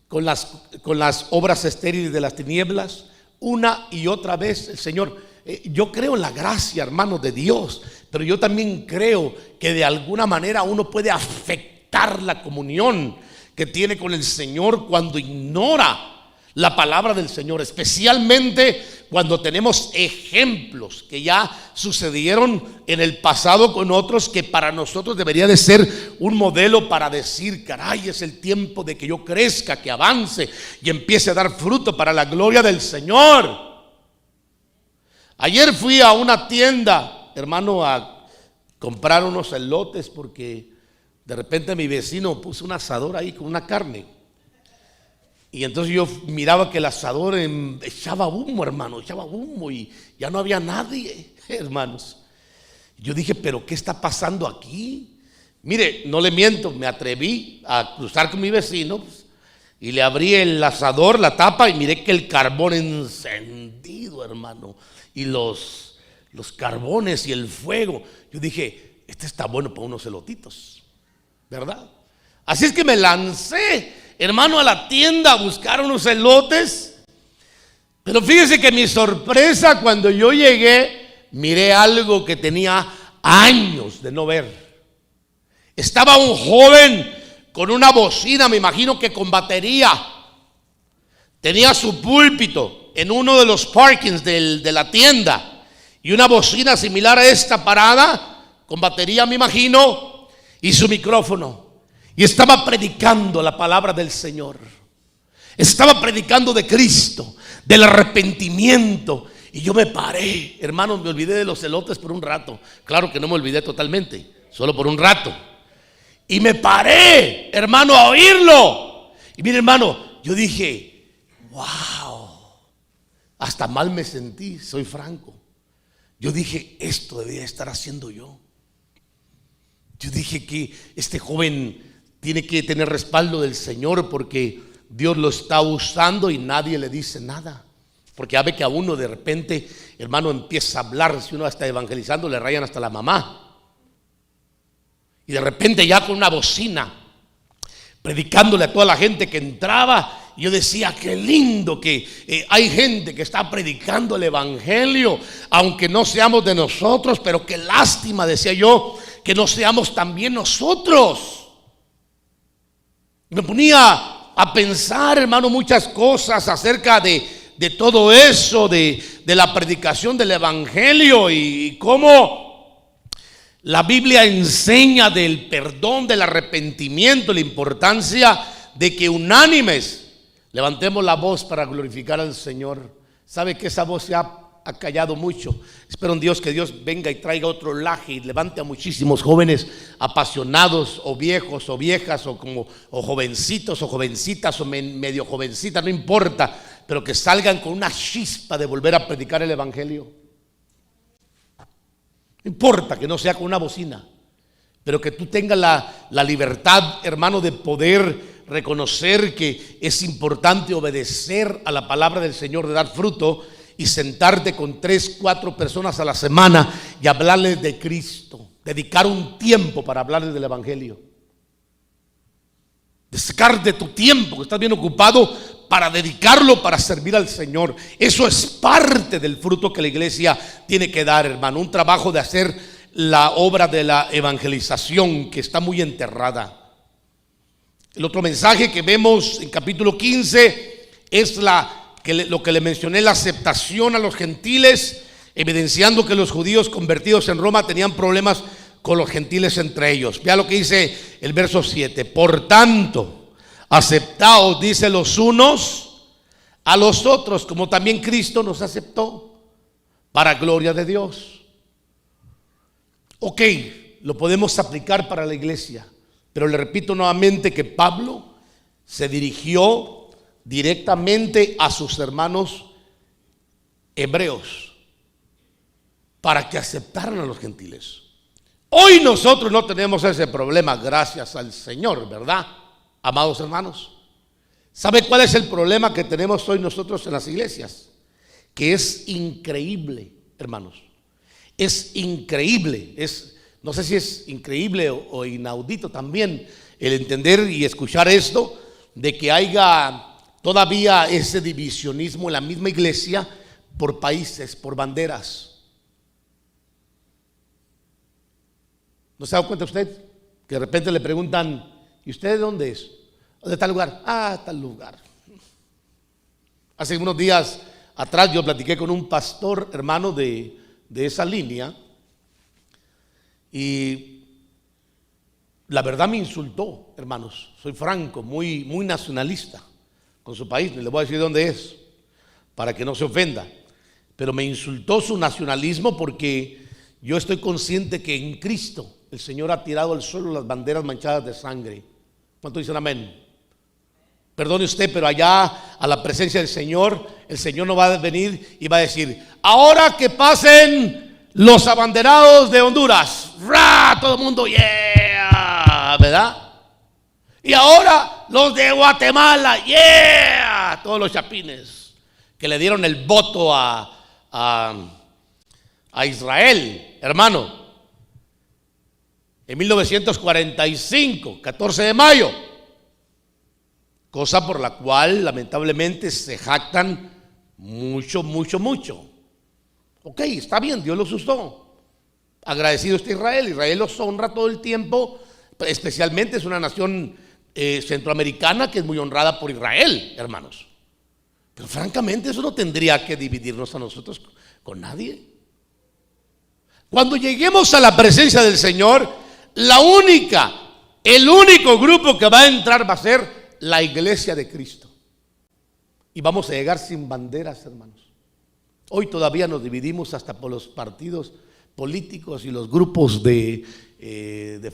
con las obras estériles de las tinieblas. Una y otra vez el Señor. Yo creo en la gracia, hermanos, de Dios, pero yo también creo que de alguna manera uno puede afectar la comunión que tiene con el Señor cuando ignora la palabra del Señor, especialmente cuando tenemos ejemplos que ya sucedieron en el pasado con otros, que para nosotros debería de ser un modelo para decir: caray, es el tiempo de que yo crezca, que avance y empiece a dar fruto para la gloria del Señor. Ayer fui a una tienda, hermano, a comprar unos elotes porque de repente mi vecino puso un asador ahí con una carne. Y entonces yo miraba que el asador echaba humo, hermano, echaba humo y ya no había nadie, hermanos. Yo dije: pero ¿qué está pasando aquí? Mire, no le miento, me atreví a cruzar con mi vecino, pues, y le abrí el asador, la tapa, y miré que el carbón encendido, hermano, y los carbones y el fuego. Yo dije: este está bueno para unos elotitos, ¿verdad? Así es que me lancé, hermano, a la tienda a buscar unos elotes. Pero fíjese que mi sorpresa, cuando yo llegué, miré algo que tenía años de no ver. Estaba un joven con una bocina, me imagino que con batería. Tenía su púlpito en uno de los parkings de la tienda, y una bocina similar a esta parada, con batería, me imagino, y su micrófono. Y estaba predicando la palabra del Señor. Estaba predicando de Cristo, del arrepentimiento. Y yo me paré, hermano, me olvidé de los elotes por un rato. Claro que no me olvidé totalmente, solo por un rato. Y me paré, hermano, a oírlo. Y mire, hermano, yo dije: wow, hasta mal me sentí, soy franco. Yo dije: esto debería estar haciendo yo. Yo dije que este joven tiene que tener respaldo del Señor, porque Dios lo está usando y nadie le dice nada. Porque ya ve que a uno de repente, hermano, empieza a hablar. Si uno está evangelizando, le rayan hasta la mamá. Y de repente ya con una bocina, predicándole a toda la gente que entraba. Yo decía: qué lindo que hay gente que está predicando el evangelio, aunque no seamos de nosotros. Pero qué lástima, decía yo, que no seamos también nosotros. Me ponía a pensar, hermano, muchas cosas acerca de todo eso, de la predicación del evangelio, y cómo la Biblia enseña del perdón, del arrepentimiento, la importancia de que unánimes levantemos la voz para glorificar al Señor. Sabe que esa voz se ha callado mucho. Espero en Dios que Dios venga y traiga otro laje y levante a muchísimos jóvenes apasionados, o viejos o viejas, o jovencitos o jovencitas, o medio jovencitas, no importa, pero que salgan con una chispa de volver a predicar el evangelio. No importa que no sea con una bocina, pero que tú tengas la libertad, hermano, de poder reconocer que es importante obedecer a la palabra del Señor, de dar fruto, y sentarte con 3, 4 personas a la semana y hablarles de Cristo. Dedicar un tiempo para hablarles del evangelio. Sacar de tu tiempo que estás bien ocupado para dedicarlo para servir al Señor. Eso es parte del fruto que la iglesia tiene que dar, hermano. Un trabajo de hacer la obra de la evangelización, que está muy enterrada. El otro mensaje que vemos en capítulo 15 es lo que le mencioné, la aceptación a los gentiles, evidenciando que los judíos convertidos en Roma tenían problemas con los gentiles entre ellos. Vea lo que dice el verso 7. Por tanto, aceptaos, dice, los unos a los otros, como también Cristo nos aceptó, para gloria de Dios. Ok, lo podemos aplicar para la iglesia, pero le repito nuevamente que Pablo se dirigió directamente a sus hermanos hebreos para que aceptaran a los gentiles. Hoy nosotros no tenemos ese problema, gracias al Señor, ¿verdad, amados hermanos? ¿Sabe cuál es el problema que tenemos hoy nosotros en las iglesias? Que es increíble, hermanos. Es increíble, no sé si es increíble o inaudito también el entender y escuchar esto, de que haya todavía ese divisionismo en la misma iglesia por países, por banderas. ¿No se ha dado cuenta usted? Que de repente le preguntan, ¿y usted de dónde es? ¿De tal lugar? Ah, tal lugar. Hace unos días atrás yo platiqué con un pastor hermano de esa línea y la verdad me insultó, hermanos. Soy franco, muy nacionalista con su país. Le voy a decir dónde es para que no se ofenda. Pero me insultó su nacionalismo porque yo estoy consciente que en Cristo el Señor ha tirado al suelo las banderas manchadas de sangre. ¿Cuánto dicen amén? Perdone usted, pero allá a la presencia del Señor, el Señor no va a venir y va a decir: ahora que pasen los abanderados de Honduras, ¡ra! Todo el mundo, ¡yeah! ¿Verdad? Y ahora los de Guatemala, ¡yeah! Todos los chapines que le dieron el voto a Israel, hermano, en 1945, 14 de mayo, cosa por la cual lamentablemente se jactan mucho. Ok, está bien, Dios los usó. Agradecido está Israel. Israel los honra todo el tiempo, especialmente es una nación centroamericana que es muy honrada por Israel, hermanos. Pero francamente eso no tendría que dividirnos a nosotros con nadie. Cuando lleguemos a la presencia del Señor, el único grupo que va a entrar va a ser la iglesia de Cristo. Y vamos a llegar sin banderas, hermanos. Hoy todavía nos dividimos hasta por los partidos políticos y los grupos de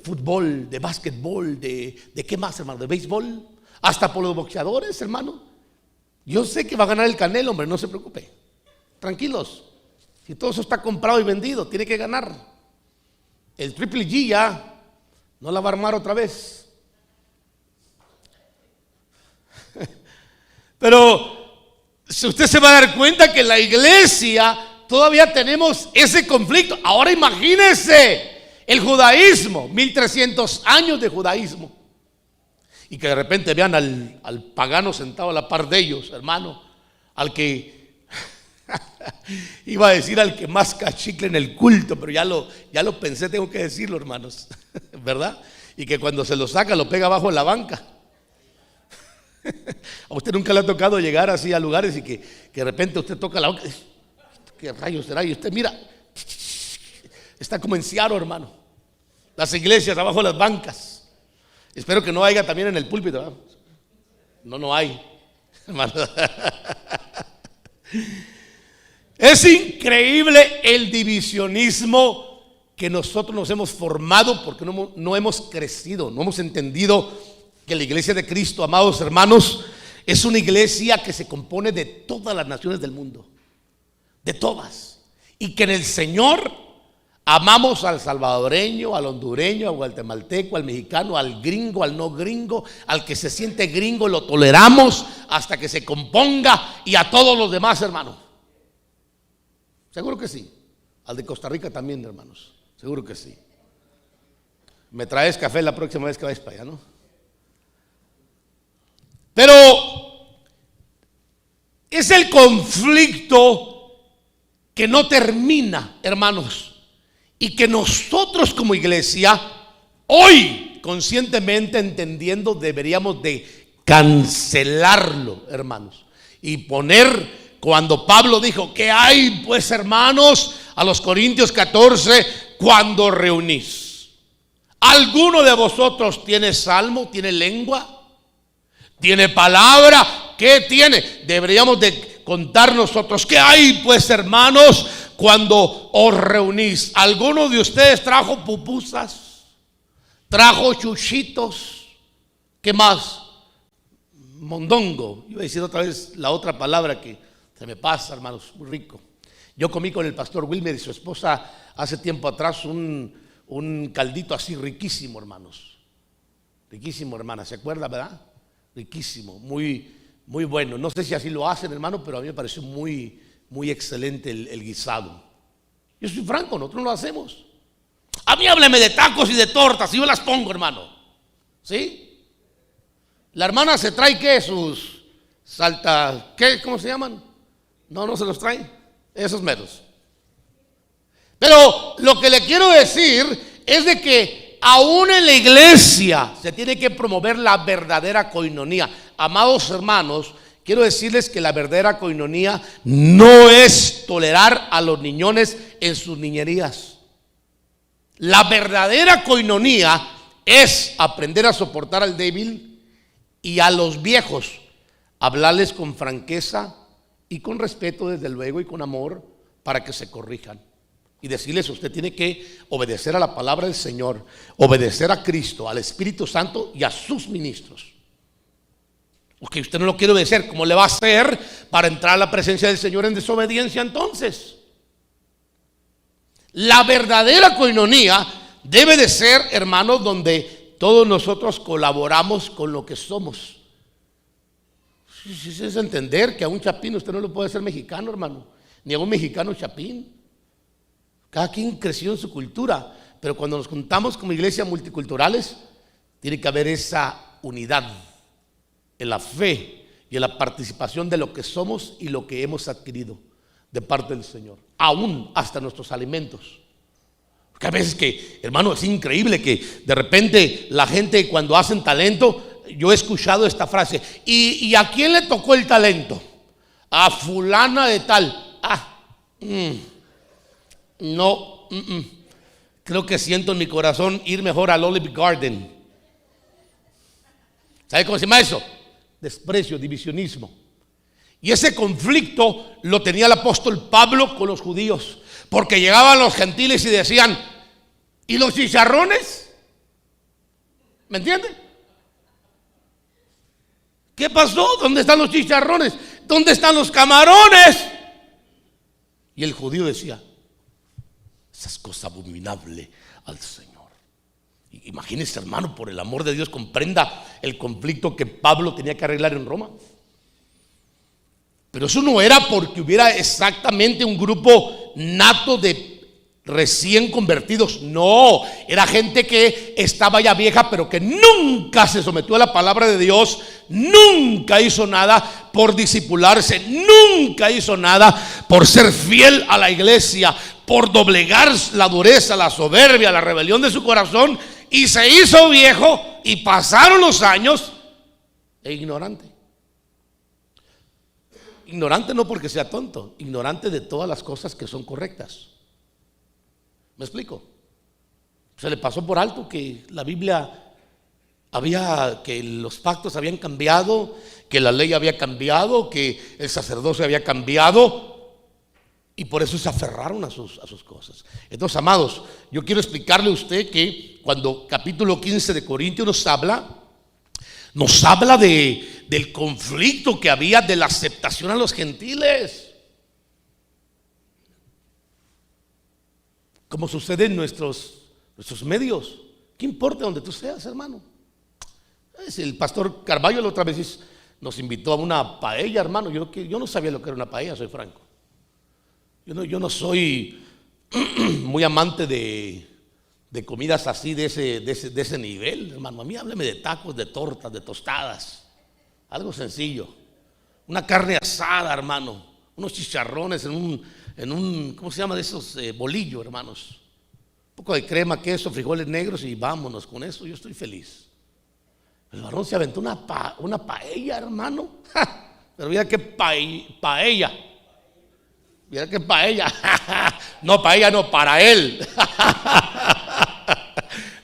fútbol, de básquetbol, de qué más, hermano, de béisbol, hasta por los boxeadores, hermano. Yo sé que va a ganar el Canelo, hombre, no se preocupe. Tranquilos. Si todo eso está comprado y vendido, tiene que ganar. El Triple G ya no la va a armar otra vez. Pero si usted se va a dar cuenta que en la iglesia todavía tenemos ese conflicto. Ahora imagínese el judaísmo, 1300 años de judaísmo, y que de repente vean al pagano sentado a la par de ellos, hermano, al que iba a decir al que masca chicle en el culto, pero ya lo pensé, tengo que decirlo, hermanos, ¿verdad? Y que cuando se lo saca lo pega abajo en la banca. A usted nunca le ha tocado llegar así a lugares y que de repente usted toca la banca. ¿Qué rayos será? Y usted mira, está como en Seattle, hermano. Las iglesias abajo de las bancas. Espero que no haya también en el púlpito, ¿verdad? No hay, hermano. Es increíble el divisionismo que nosotros nos hemos formado porque no hemos crecido, no hemos entendido que la iglesia de Cristo, amados hermanos, es una iglesia que se compone de todas las naciones del mundo, de todas, y que en el Señor amamos al salvadoreño, al hondureño, al guatemalteco, al mexicano, al gringo, al no gringo, al que se siente gringo lo toleramos hasta que se componga, y a todos los demás, hermanos. Seguro que sí. Al de Costa Rica también, hermanos. Seguro que sí. Me traes café la próxima vez que vayas para allá, ¿no? Pero es el conflicto que no termina, hermanos, y que nosotros como iglesia, hoy conscientemente entendiendo, deberíamos de cancelarlo, hermanos, y poner, cuando Pablo dijo, ¿qué hay pues, hermanos? A los Corintios 14, cuando reunís. ¿Alguno de vosotros tiene salmo, tiene lengua, tiene palabra? ¿Qué tiene? Deberíamos de contar nosotros. ¿Qué hay pues, hermanos, cuando os reunís? ¿Alguno de ustedes trajo pupusas? ¿Trajo chuchitos? ¿Qué más? Mondongo. Iba a decir otra vez la otra palabra que se me pasa, hermanos, muy rico. Yo comí con el pastor Wilmer y su esposa hace tiempo atrás un caldito así riquísimo, hermanos. Riquísimo, hermana, ¿se acuerda, verdad? Riquísimo, muy bueno. No sé si así lo hacen, hermano, pero a mí me pareció muy excelente el guisado. Yo soy franco, nosotros lo hacemos. A mí hábleme de tacos y de tortas y yo las pongo, hermano. ¿Sí? La hermana se trae, ¿qué? Sus salta, ¿qué? ¿Cómo se llaman? No se los traen. Esos meros. Pero lo que le quiero decir es de que aún en la iglesia se tiene que promover la verdadera coinonía. Amados hermanos, quiero decirles que la verdadera coinonía no es tolerar a los niñones en sus niñerías. La verdadera coinonía es aprender a soportar al débil y a los viejos, hablarles con franqueza y con respeto, desde luego, y con amor, para que se corrijan. Y decirles: usted tiene que obedecer a la palabra del Señor, obedecer a Cristo, al Espíritu Santo y a sus ministros. Porque usted no lo quiere obedecer, ¿cómo le va a hacer para entrar a la presencia del Señor en desobediencia entonces? La verdadera coinonía debe de ser, hermanos, donde todos nosotros colaboramos con lo que somos. Es entender que a un chapín usted no lo puede hacer mexicano, hermano, ni a un mexicano chapín. Cada quien creció en su cultura, pero cuando nos juntamos como iglesias multiculturales, tiene que haber esa unidad en la fe y en la participación de lo que somos y lo que hemos adquirido de parte del Señor, aún hasta nuestros alimentos. Porque a veces que, hermano, es increíble que de repente la gente, cuando hacen talento, yo he escuchado esta frase: ¿y a quién le tocó el talento? A fulana de tal. No, creo que siento en mi corazón ir mejor al Olive Garden. ¿Sabe cómo se llama eso? Desprecio, divisionismo. Y ese conflicto lo tenía el apóstol Pablo con los judíos, porque llegaban los gentiles y decían: ¿y los chicharrones? ¿Me entiende? ¿Qué pasó? ¿Dónde están los chicharrones? ¿Dónde están los camarones? Y el judío decía: esa es cosa abominable al Señor. Imagínese, hermano, por el amor de Dios, comprenda el conflicto que Pablo tenía que arreglar en Roma. Pero eso no era porque hubiera exactamente un grupo nato de recién convertidos. No, era gente que estaba ya vieja, pero que nunca se sometió a la palabra de Dios, nunca hizo nada por discipularse, nunca hizo nada por ser fiel a la iglesia, por doblegar la dureza, la soberbia, la rebelión de su corazón, y se hizo viejo y pasaron los años e ignorante. Ignorante no porque sea tonto, ignorante de todas las cosas que son correctas. ¿Me explico? Se le pasó por alto que la Biblia que los pactos habían cambiado, que la ley había cambiado, que el sacerdocio había cambiado, y por eso se aferraron a sus cosas. Entonces, amados, yo quiero explicarle a usted que cuando capítulo 15 de Corintios nos habla del conflicto que había de la aceptación a los gentiles, como sucede en nuestros medios. ¿Qué importa donde tú seas, hermano? El pastor Carballo la otra vez nos invitó a una paella, hermano. Yo no sabía lo que era una paella, soy franco. Yo no soy muy amante de comidas así de ese nivel, hermano. A mí hábleme de tacos, de tortas, de tostadas, algo sencillo. Una carne asada, hermano. Unos chicharrones en un ¿cómo se llama de esos? Bolillo, hermanos. Un poco de crema, queso, frijoles negros y vámonos con eso. Yo estoy feliz. El varón se aventó una paella, hermano. Pero mira qué paella. Mira qué paella. No, paella no, para él.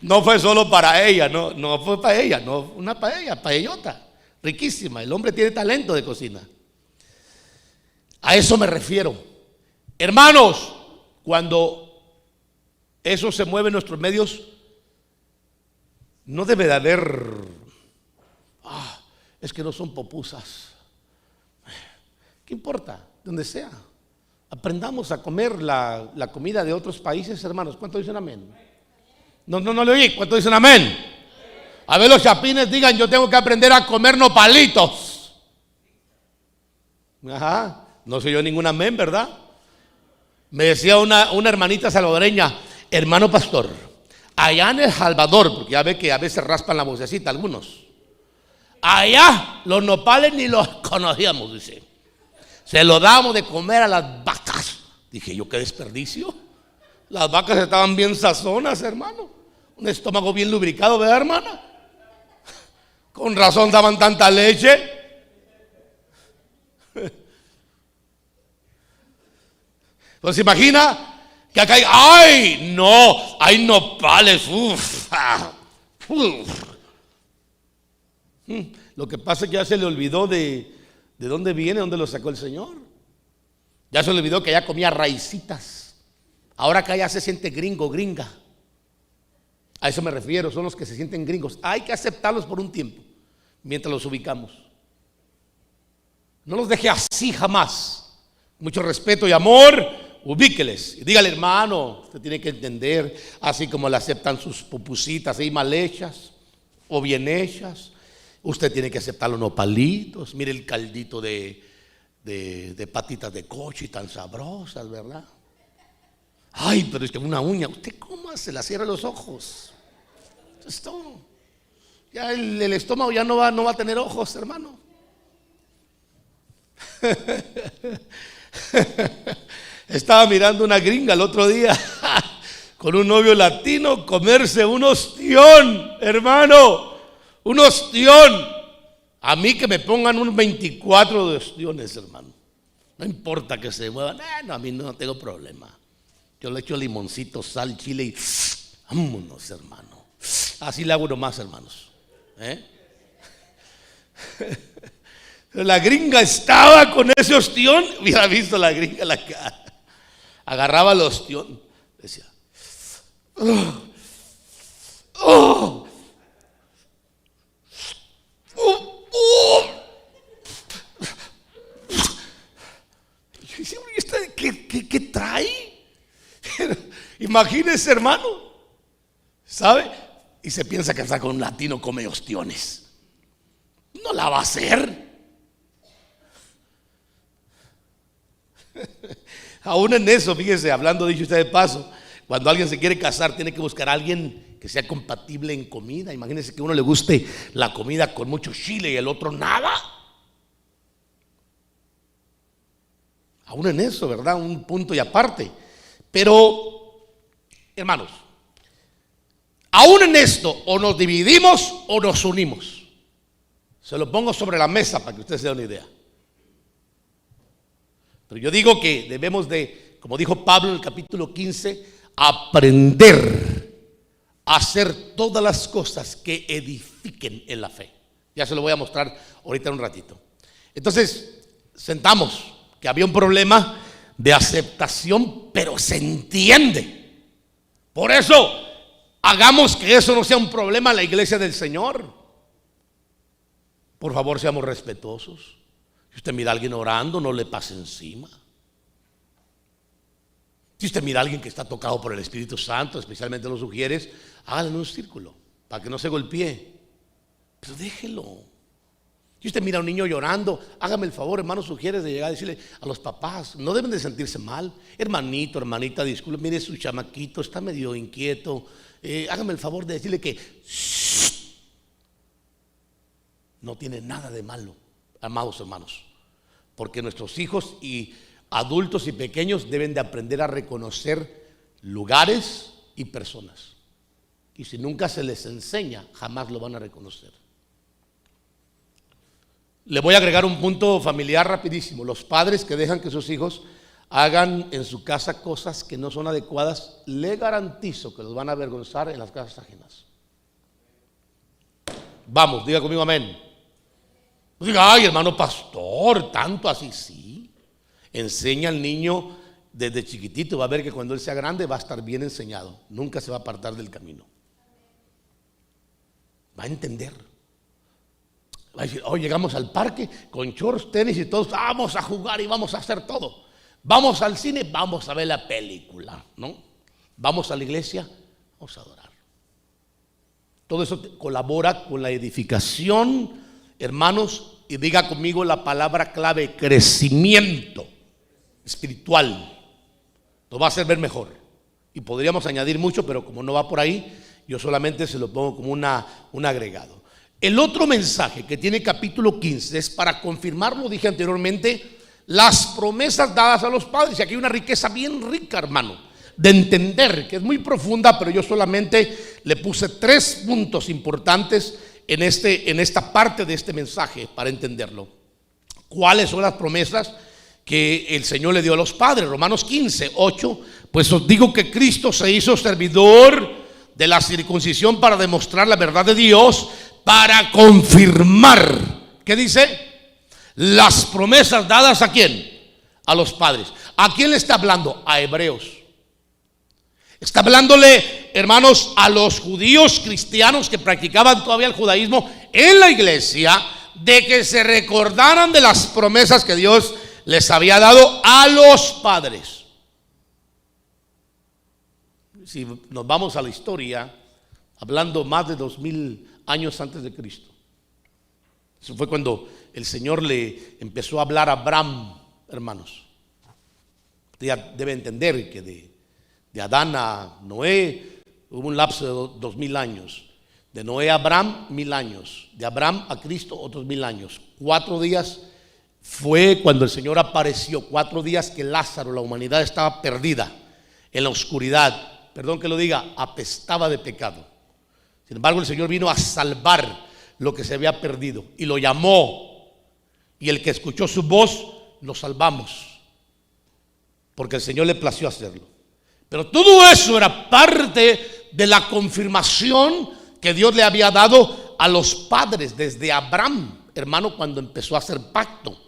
No fue solo para ella, no fue para ella, no, una paellota, riquísima. El hombre tiene talento de cocina. A eso me refiero. Hermanos, cuando eso se mueve en nuestros medios, no debe de haber, es que no son popusas. ¿Qué importa? Donde sea. Aprendamos a comer la comida de otros países, hermanos. ¿Cuántos dicen amén? No le oí. ¿Cuántos dicen amén? A ver, los chapines digan: yo tengo que aprender a comer nopalitos. Ajá. No soy yo ningún amén, ¿verdad? Me decía una hermanita salvadoreña: hermano pastor, allá en El Salvador, porque ya ve que a veces raspan la vocecita algunos, allá los nopales ni los conocíamos, dice. Se lo damos de comer a las vacas. Dije yo: qué desperdicio. Las vacas estaban bien sazonas, hermano. Un estómago bien lubricado, ¿verdad, hermana? Con razón daban tanta leche. Pues imagina que acá hay nopales. Lo que pasa es que ya se le olvidó de dónde viene, dónde lo sacó el Señor. Ya se le olvidó que ya comía raicitas. Ahora acá ya se siente gringo, gringa. A eso me refiero, son los que se sienten gringos. Hay que aceptarlos por un tiempo, mientras los ubicamos. No los deje así jamás. Mucho respeto y amor, ubíqueles. Y dígale, hermano, usted tiene que entender, así como le aceptan sus pupusitas ahí mal hechas o bien hechas, usted tiene que aceptar los nopalitos. Mire el caldito de patitas de coche tan sabrosas, ¿verdad? Ay, pero es que una uña, ¿usted cómo se la cierra los ojos? Esto, ya el estómago ya no va a tener ojos, hermano. Estaba mirando una gringa el otro día con un novio latino comerse un ostión, hermano, un ostión. A mí que me pongan un 24 de ostiones, hermano. No importa que se muevan, no, a mí no tengo problema. Yo le echo limoncito, sal, chile y vámonos, hermano. Así le hago nomás, hermanos. La gringa estaba con ese ostión. Hubiera visto la gringa la cara. Agarraba el ostión. Decía, ¿Qué trae? Imagínese, hermano, ¿sabe? Y se piensa que hasta con un latino come ostiones. No la va a hacer. Aún en eso, fíjese, hablando dicho usted de paso, cuando alguien se quiere casar, tiene que buscar a alguien que sea compatible en comida. Imagínese que a uno le guste la comida con mucho chile y el otro nada. Aún en eso, ¿verdad? Un punto y aparte. Pero, hermanos, aún en esto, o nos dividimos o nos unimos. Se lo pongo sobre la mesa para que usted se dé una idea. Pero yo digo que debemos de, como dijo Pablo en el capítulo 15, aprender a hacer todas las cosas que edifiquen en la fe. Ya se lo voy a mostrar ahorita en un ratito. Entonces, sentamos que había un problema de aceptación, pero se entiende. Por eso, hagamos que eso no sea un problema en la iglesia del Señor. Por favor, seamos respetuosos. Si usted mira a alguien orando, no le pase encima. Si usted mira a alguien que está tocado por el Espíritu Santo, especialmente los sugieres, hágalo en un círculo para que no se golpee. Pero déjelo. Si usted mira a un niño llorando, hágame el favor, hermano, sugieres de llegar a decirle a los papás, no deben de sentirse mal. Hermanito, hermanita, disculpe, mire su chamaquito, está medio inquieto. Hágame el favor de decirle que no tiene nada de malo, amados hermanos, porque nuestros hijos y adultos y pequeños deben de aprender a reconocer lugares y personas. Y si nunca se les enseña, jamás lo van a reconocer. Le voy a agregar un punto familiar rapidísimo. Los padres que dejan que sus hijos hagan en su casa cosas que no son adecuadas, le garantizo que los van a avergonzar en las casas ajenas. Vamos, diga conmigo amén. No diga, ay, hermano pastor, tanto así, sí. Enseña al niño desde chiquitito, va a ver que cuando él sea grande va a estar bien enseñado. Nunca se va a apartar del camino. Va a entender. Va a decir, hoy llegamos al parque con shorts, tenis y todos, vamos a jugar y vamos a hacer todo. Vamos al cine, vamos a ver la película, ¿no? Vamos a la iglesia, vamos a adorar. Todo eso colabora con la edificación, hermanos, y diga conmigo la palabra clave, crecimiento espiritual. Nos va a hacer ver mejor. Y podríamos añadir mucho, pero como no va por ahí, yo solamente se lo pongo como un agregado. El otro mensaje que tiene capítulo 15 es para confirmar, lo dije anteriormente, las promesas dadas a los padres. Y aquí hay una riqueza bien rica, hermano. de entender, que es muy profunda, pero yo solamente le puse 3 puntos importantes en esta parte de este mensaje para entenderlo. ¿Cuáles son las promesas que el Señor le dio a los padres? Romanos 15:8, pues os digo que Cristo se hizo servidor de la circuncisión para demostrar la verdad de Dios, para confirmar, ¿qué dice? Las promesas dadas ¿a quién? A los padres. ¿A quién le está hablando? A hebreos. Está hablándole, hermanos, a los judíos cristianos que practicaban todavía el judaísmo en la iglesia, de que se recordaran de las promesas que Dios les había dado a los padres. Si nos vamos a la historia, hablando más de 2000 años antes de Cristo, eso fue cuando el Señor le empezó a hablar a Abraham, hermanos. Usted ya debe entender que de Adán a Noé hubo un lapso de 2000 años. De Noé a Abraham, 1000 años. De Abraham a Cristo, otros 1000 años. 4 días fue cuando el Señor apareció. 4 días que Lázaro, la humanidad estaba perdida en la oscuridad. Perdón que lo diga, apestaba de pecado. Sin embargo, el Señor vino a salvar lo que se había perdido y lo llamó. Y el que escuchó su voz, lo salvamos, porque el Señor le plació hacerlo. Pero todo eso era parte de la confirmación que Dios le había dado a los padres desde Abraham, hermano, cuando empezó a hacer pacto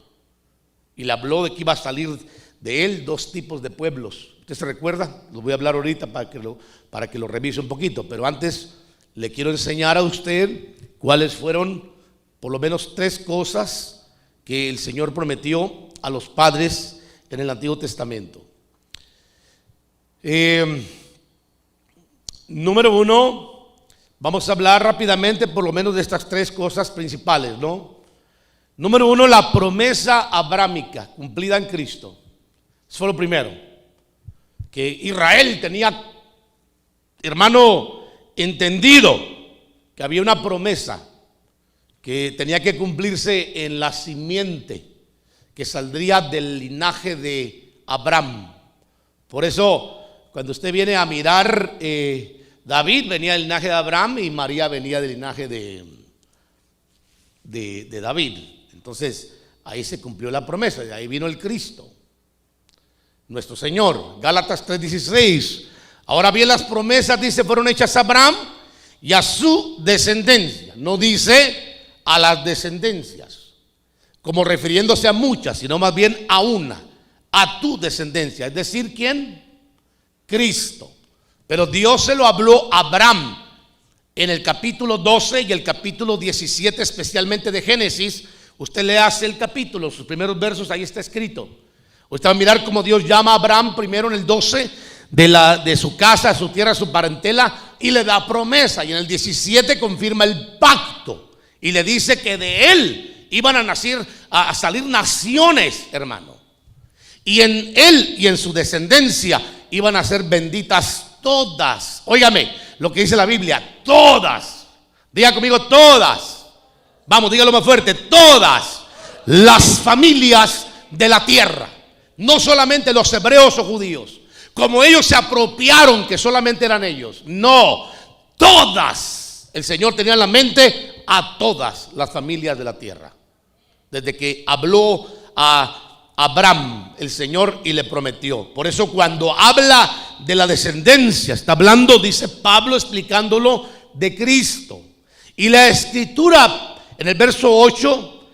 y le habló de que iba a salir de él 2 tipos de pueblos. ¿Usted se recuerda? Lo voy a hablar ahorita para que lo revise un poquito, pero antes le quiero enseñar a usted cuáles fueron por lo menos 3 cosas que el Señor prometió a los padres en el Antiguo Testamento. Número 1, vamos a hablar rápidamente por lo menos de estas 3 cosas principales, ¿no? Número 1, la promesa abrámica cumplida en Cristo. Eso fue lo primero. Que Israel tenía, hermano, entendido que había una promesa que tenía que cumplirse en la simiente que saldría del linaje de Abraham. Por eso, cuando usted viene a mirar, David venía del linaje de Abraham y María venía del linaje de David. Entonces, ahí se cumplió la promesa, y ahí vino el Cristo, nuestro Señor. Gálatas 3:16. Ahora bien, las promesas, dice, fueron hechas a Abraham y a su descendencia. No dice a las descendencias, como refiriéndose a muchas, sino más bien a una, a tu descendencia. Es decir, ¿quién? Cristo. Pero Dios se lo habló a Abraham en el capítulo 12 y el capítulo 17, especialmente de Génesis. Usted le hace el capítulo, sus primeros versos, ahí está escrito. Usted va a mirar cómo Dios llama a Abraham primero en el 12 de su casa, su tierra, su parentela, y le da promesa. Y en el 17 confirma el pacto y le dice que de él iban a salir naciones, hermano. Y en él y en su descendencia iban a ser benditas todas. Óigame lo que dice la Biblia, todas. Diga conmigo, todas. Vamos, dígalo más fuerte, todas las familias de la tierra. No solamente los hebreos o judíos, como ellos se apropiaron que solamente eran ellos. No, todas. El Señor tenía en la mente a todas las familias de la tierra. Desde que habló a Abraham el Señor y le prometió. Por eso cuando habla de la descendencia, está hablando, dice Pablo, explicándolo, de Cristo. Y la escritura en el verso 8,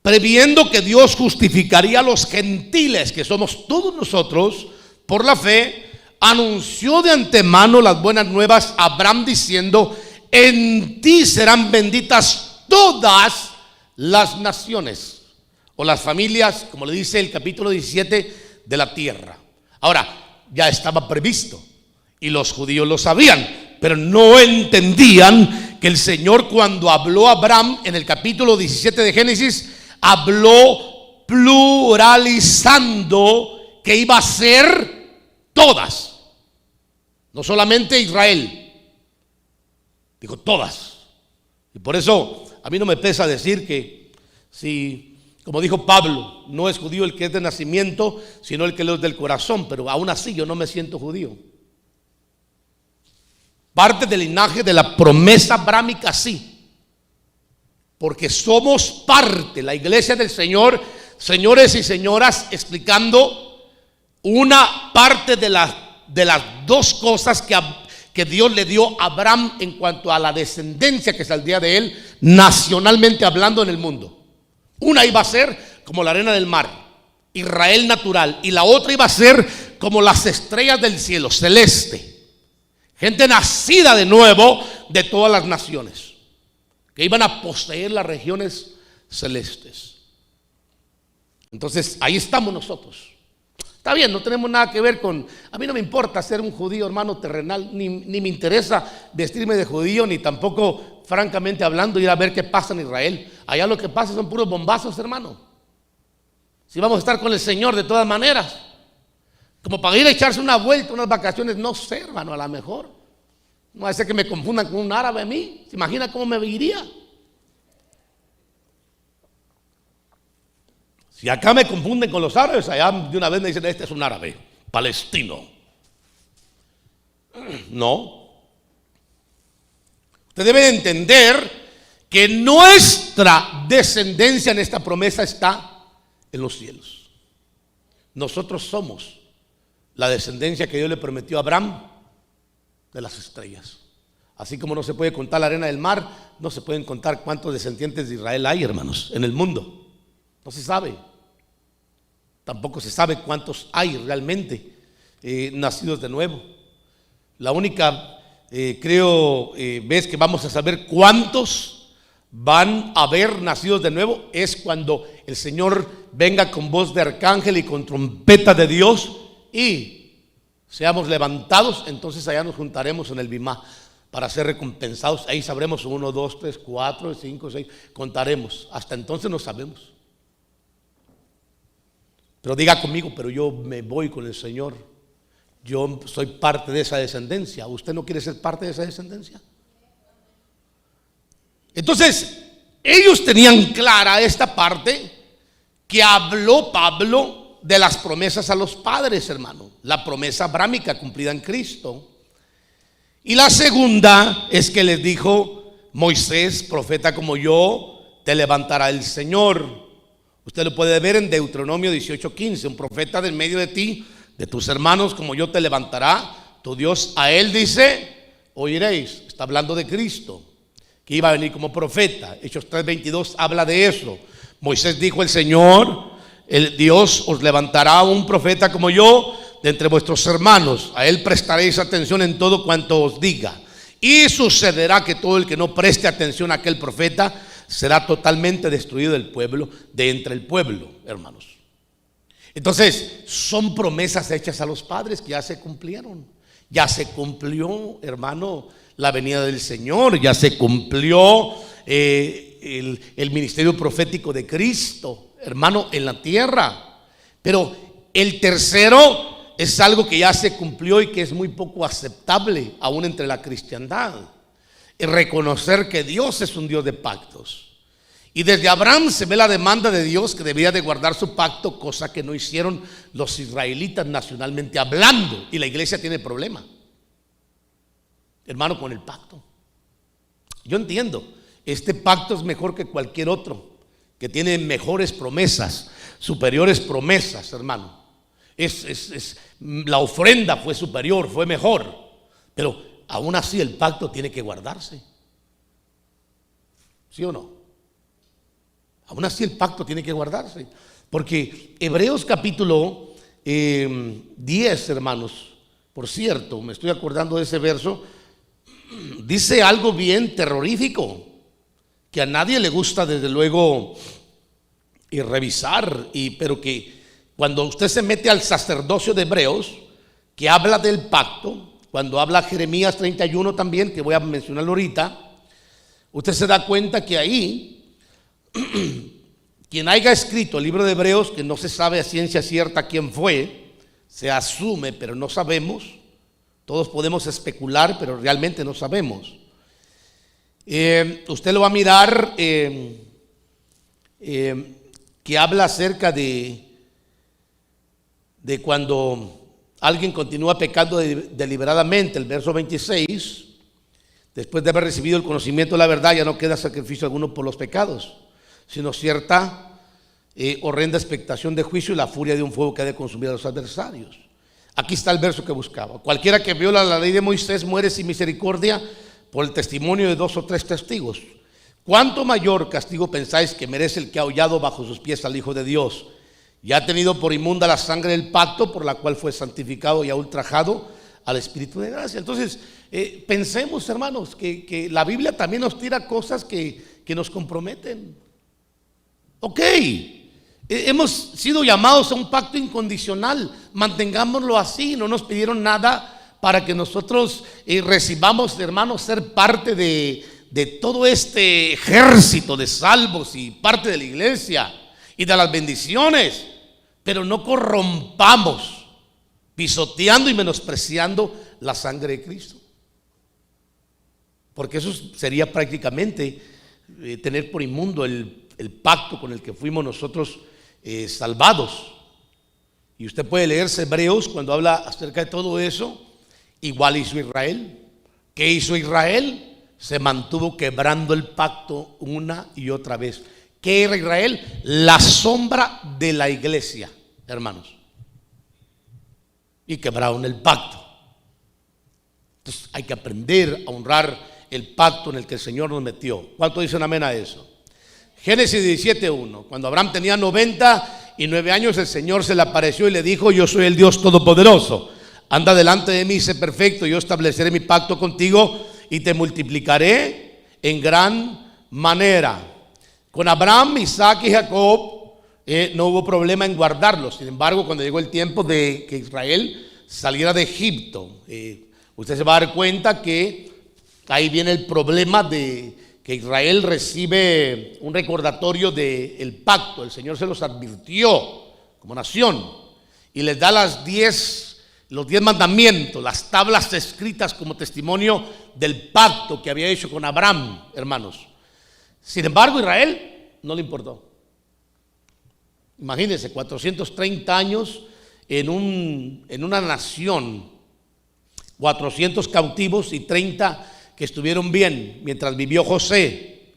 previendo que Dios justificaría a los gentiles, que somos todos nosotros, por la fe, anunció de antemano las buenas nuevas a Abraham diciendo: en ti serán benditas todas las naciones, o las familias, como le dice el capítulo 17, de la tierra. Ahora, ya estaba previsto y los judíos lo sabían, pero no entendían que el Señor, cuando habló a Abraham en el capítulo 17 de Génesis, habló pluralizando que iba a ser todas, no solamente Israel, dijo todas. Y por eso a mí no me pesa decir que si Como dijo Pablo, no es judío el que es de nacimiento, sino el que lo es del corazón, pero aún así yo no me siento judío. Parte del linaje de la promesa abrámica, sí, porque somos parte, la iglesia del Señor, señores y señoras, explicando una parte de las dos cosas que Dios le dio a Abraham en cuanto a la descendencia que saldría de él, nacionalmente hablando en el mundo. Una iba a ser como la arena del mar, Israel natural, y la otra iba a ser como las estrellas del cielo, celeste. Gente nacida de nuevo de todas las naciones, que iban a poseer las regiones celestes. Entonces, ahí estamos nosotros. Está bien, no tenemos nada que ver con... A mí no me importa ser un judío, hermano, terrenal, ni me interesa vestirme de judío, ni tampoco, francamente hablando, ir a ver qué pasa en Israel. Allá lo que pasa son puros bombazos, hermano. Si vamos a estar con el Señor de todas maneras, como para ir a echarse una vuelta, unas vacaciones, no sé, hermano, a lo mejor. No va a ser que me confundan con un árabe a mí. ¿Se imagina cómo me iría? Si acá me confunden con los árabes, allá de una vez me dicen, este es un árabe, palestino. No. Usted debe entender que nuestra descendencia en esta promesa está en los cielos. Nosotros somos la descendencia que Dios le prometió a Abraham de las estrellas. Así como no se puede contar la arena del mar, no se pueden contar cuántos descendientes de Israel hay, hermanos, en el mundo. No se sabe. Tampoco se sabe cuántos hay realmente nacidos de nuevo. La única, vez que vamos a saber cuántos van a haber nacidos de nuevo es cuando el Señor venga con voz de arcángel y con trompeta de Dios y seamos levantados. Entonces allá nos juntaremos en el Bimá para ser recompensados. Ahí sabremos 1, 2, 3, 4, 5, 6, contaremos. Hasta entonces no sabemos. Pero diga conmigo, pero yo me voy con el Señor. Yo soy parte de esa descendencia. ¿Usted no quiere ser parte de esa descendencia? Entonces, ellos tenían clara esta parte que habló Pablo de las promesas a los padres, hermano. La promesa abrámica cumplida en Cristo. Y la segunda es que les dijo, Moisés, profeta como yo, te levantará el Señor. Usted lo puede ver en Deuteronomio 18:15, un profeta del medio de ti, de tus hermanos, como yo te levantará tu Dios. A él dice, oiréis. Está hablando de Cristo, que iba a venir como profeta. Hechos 3:22 habla de eso. Moisés dijo, el Señor, el Dios os levantará un profeta como yo de entre vuestros hermanos. A él prestaréis atención en todo cuanto os diga. Y sucederá que todo el que no preste atención a aquel profeta será totalmente destruido del pueblo, de entre el pueblo, hermanos. Entonces, son promesas hechas a los padres que ya se cumplieron. Ya se cumplió, hermano, la venida del Señor. Ya se cumplió el ministerio profético de Cristo, hermano, en la tierra. Pero el tercero es algo que ya se cumplió y que es muy poco aceptable aún entre la cristiandad. Es reconocer que Dios es un Dios de pactos. Y desde Abraham se ve la demanda de Dios que debía de guardar su pacto, cosa que no hicieron los israelitas nacionalmente hablando. Y la iglesia tiene problema, hermano, con el pacto. Yo entiendo, este pacto es mejor que cualquier otro, que tiene mejores promesas, superiores promesas, hermano. La ofrenda fue superior, fue mejor, pero aún así el pacto tiene que guardarse. ¿Sí o no? Aún así el pacto tiene que guardarse. Porque Hebreos capítulo 10, hermanos, por cierto, me estoy acordando de ese verso, dice algo bien terrorífico, que a nadie le gusta desde luego revisar, pero que cuando usted se mete al sacerdocio de Hebreos, que habla del pacto, cuando habla Jeremías 31 también, que voy a mencionarlo ahorita, usted se da cuenta que ahí quien haya escrito el libro de Hebreos, que no se sabe a ciencia cierta quién fue, se asume, pero no sabemos. Todos podemos especular, pero realmente no sabemos. Usted lo va a mirar que que habla acerca de cuando alguien continúa pecando deliberadamente. El verso 26, después de haber recibido el conocimiento de la verdad, ya no queda sacrificio alguno por los pecados, sino cierta horrenda expectación de juicio y la furia de un fuego que ha de consumir a los adversarios. Aquí está el verso que buscaba. Cualquiera que viola la ley de Moisés muere sin misericordia por el testimonio de 2 o 3 testigos. ¿Cuánto mayor castigo pensáis que merece el que ha hollado bajo sus pies al Hijo de Dios y ha tenido por inmunda la sangre del pacto por la cual fue santificado y ha ultrajado al Espíritu de gracia? Entonces, pensemos, hermanos, que la Biblia también nos tira cosas que nos comprometen. Ok, hemos sido llamados a un pacto incondicional, mantengámoslo así. No nos pidieron nada para que nosotros recibamos, hermanos, ser parte de todo este ejército de salvos y parte de la iglesia y de las bendiciones, pero no corrompamos pisoteando y menospreciando la sangre de Cristo, porque eso sería prácticamente tener por inmundo el pacto con el que fuimos nosotros salvados. Y usted puede leerse Hebreos cuando habla acerca de todo eso. Igual hizo Israel. ¿Qué hizo Israel? Se mantuvo quebrando el pacto una y otra vez. ¿Qué era Israel? La sombra de la iglesia, hermanos. Y quebraron el pacto. Entonces hay que aprender a honrar el pacto en el que el Señor nos metió. ¿Cuánto dicen amén a eso? Génesis 17:1. Cuando Abraham tenía 99 años, el Señor se le apareció y le dijo: yo soy el Dios Todopoderoso. Anda delante de mí y sé perfecto. Yo estableceré mi pacto contigo y te multiplicaré en gran manera. Con Abraham, Isaac y Jacob no hubo problema en guardarlos. Sin embargo, cuando llegó el tiempo de que Israel saliera de Egipto, usted se va a dar cuenta que ahí viene el problema de que Israel recibe un recordatorio del pacto. El Señor se los advirtió como nación y les da los 10 mandamientos, las tablas escritas como testimonio del pacto que había hecho con Abraham, hermanos. Sin embargo, a Israel no le importó. Imagínense, 430 años en una nación, 400 cautivos y 30 que estuvieron bien mientras vivió José.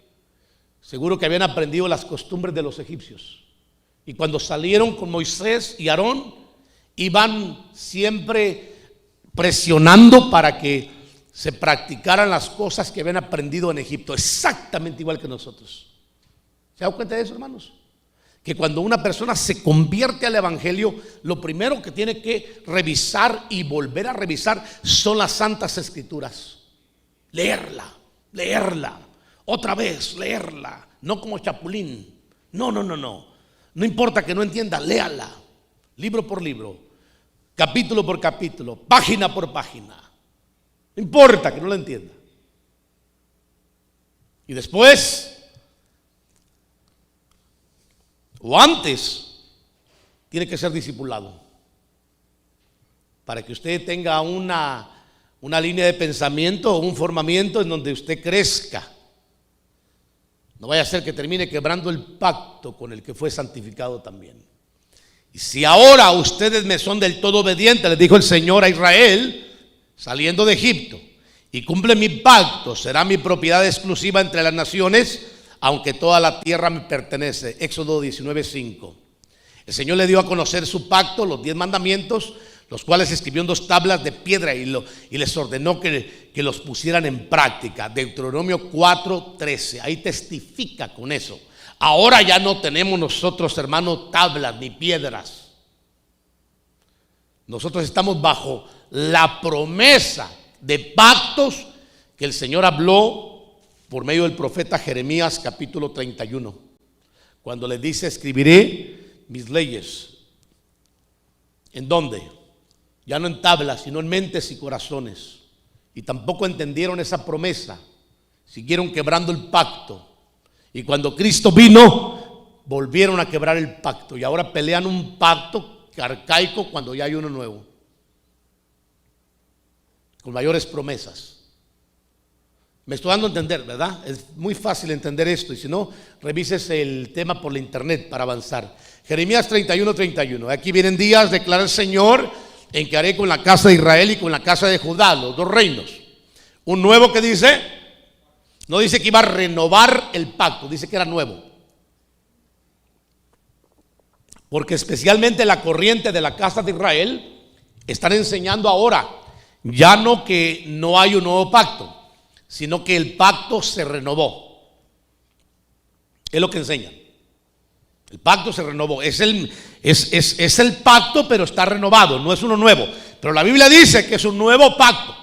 Seguro que habían aprendido las costumbres de los egipcios. Y cuando salieron con Moisés y Aarón, iban siempre presionando para que se practicaran las cosas que habían aprendido en Egipto, exactamente igual que nosotros. ¿Se dan cuenta de eso, hermanos? Que cuando una persona se convierte al evangelio, lo primero que tiene que revisar y volver a revisar son las santas escrituras. Leerla, otra vez leerla, no como chapulín. No. No importa que no entienda, léala, libro por libro, capítulo por capítulo, página por página. No importa que no la entienda. Y después, o antes, tiene que ser discipulado para que usted tenga una línea de pensamiento o un formamiento en donde usted crezca. No vaya a ser que termine quebrando el pacto con el que fue santificado también. Y si ahora ustedes me son del todo obedientes, les dijo el Señor a Israel saliendo de Egipto, y cumplen mi pacto, será mi propiedad exclusiva entre las naciones, aunque toda la tierra me pertenece. Éxodo 19:5. El Señor le dio a conocer su pacto, los 10 mandamientos, los cuales escribió en 2 tablas de piedra y les ordenó que los pusieran en práctica. Deuteronomio 4:13, ahí testifica con eso. Ahora ya no tenemos nosotros, hermanos, tablas ni piedras. Nosotros estamos bajo la promesa de pactos que el Señor habló por medio del profeta Jeremías capítulo 31, cuando le dice: escribiré mis leyes. ¿En dónde? Ya no en tablas, sino en mentes y corazones. Y tampoco entendieron esa promesa, siguieron quebrando el pacto. Y cuando Cristo vino, volvieron a quebrar el pacto. Y ahora pelean un pacto arcaico cuando ya hay uno nuevo, con mayores promesas. Me estoy dando a entender, ¿verdad? Es muy fácil entender esto, y si no, revises el tema por la internet para avanzar. Jeremías 31:31. Aquí vienen días, declara el Señor, en que haré con la casa de Israel y con la casa de Judá, los dos reinos. Un nuevo que dice, no dice que iba a renovar el pacto, dice que era nuevo. Porque especialmente la corriente de la casa de Israel están enseñando ahora, ya no que no hay un nuevo pacto, sino que el pacto se renovó. Es lo que enseñan. El pacto se renovó. Es el pacto, pero está renovado, no es uno nuevo. Pero la Biblia dice que es un nuevo pacto.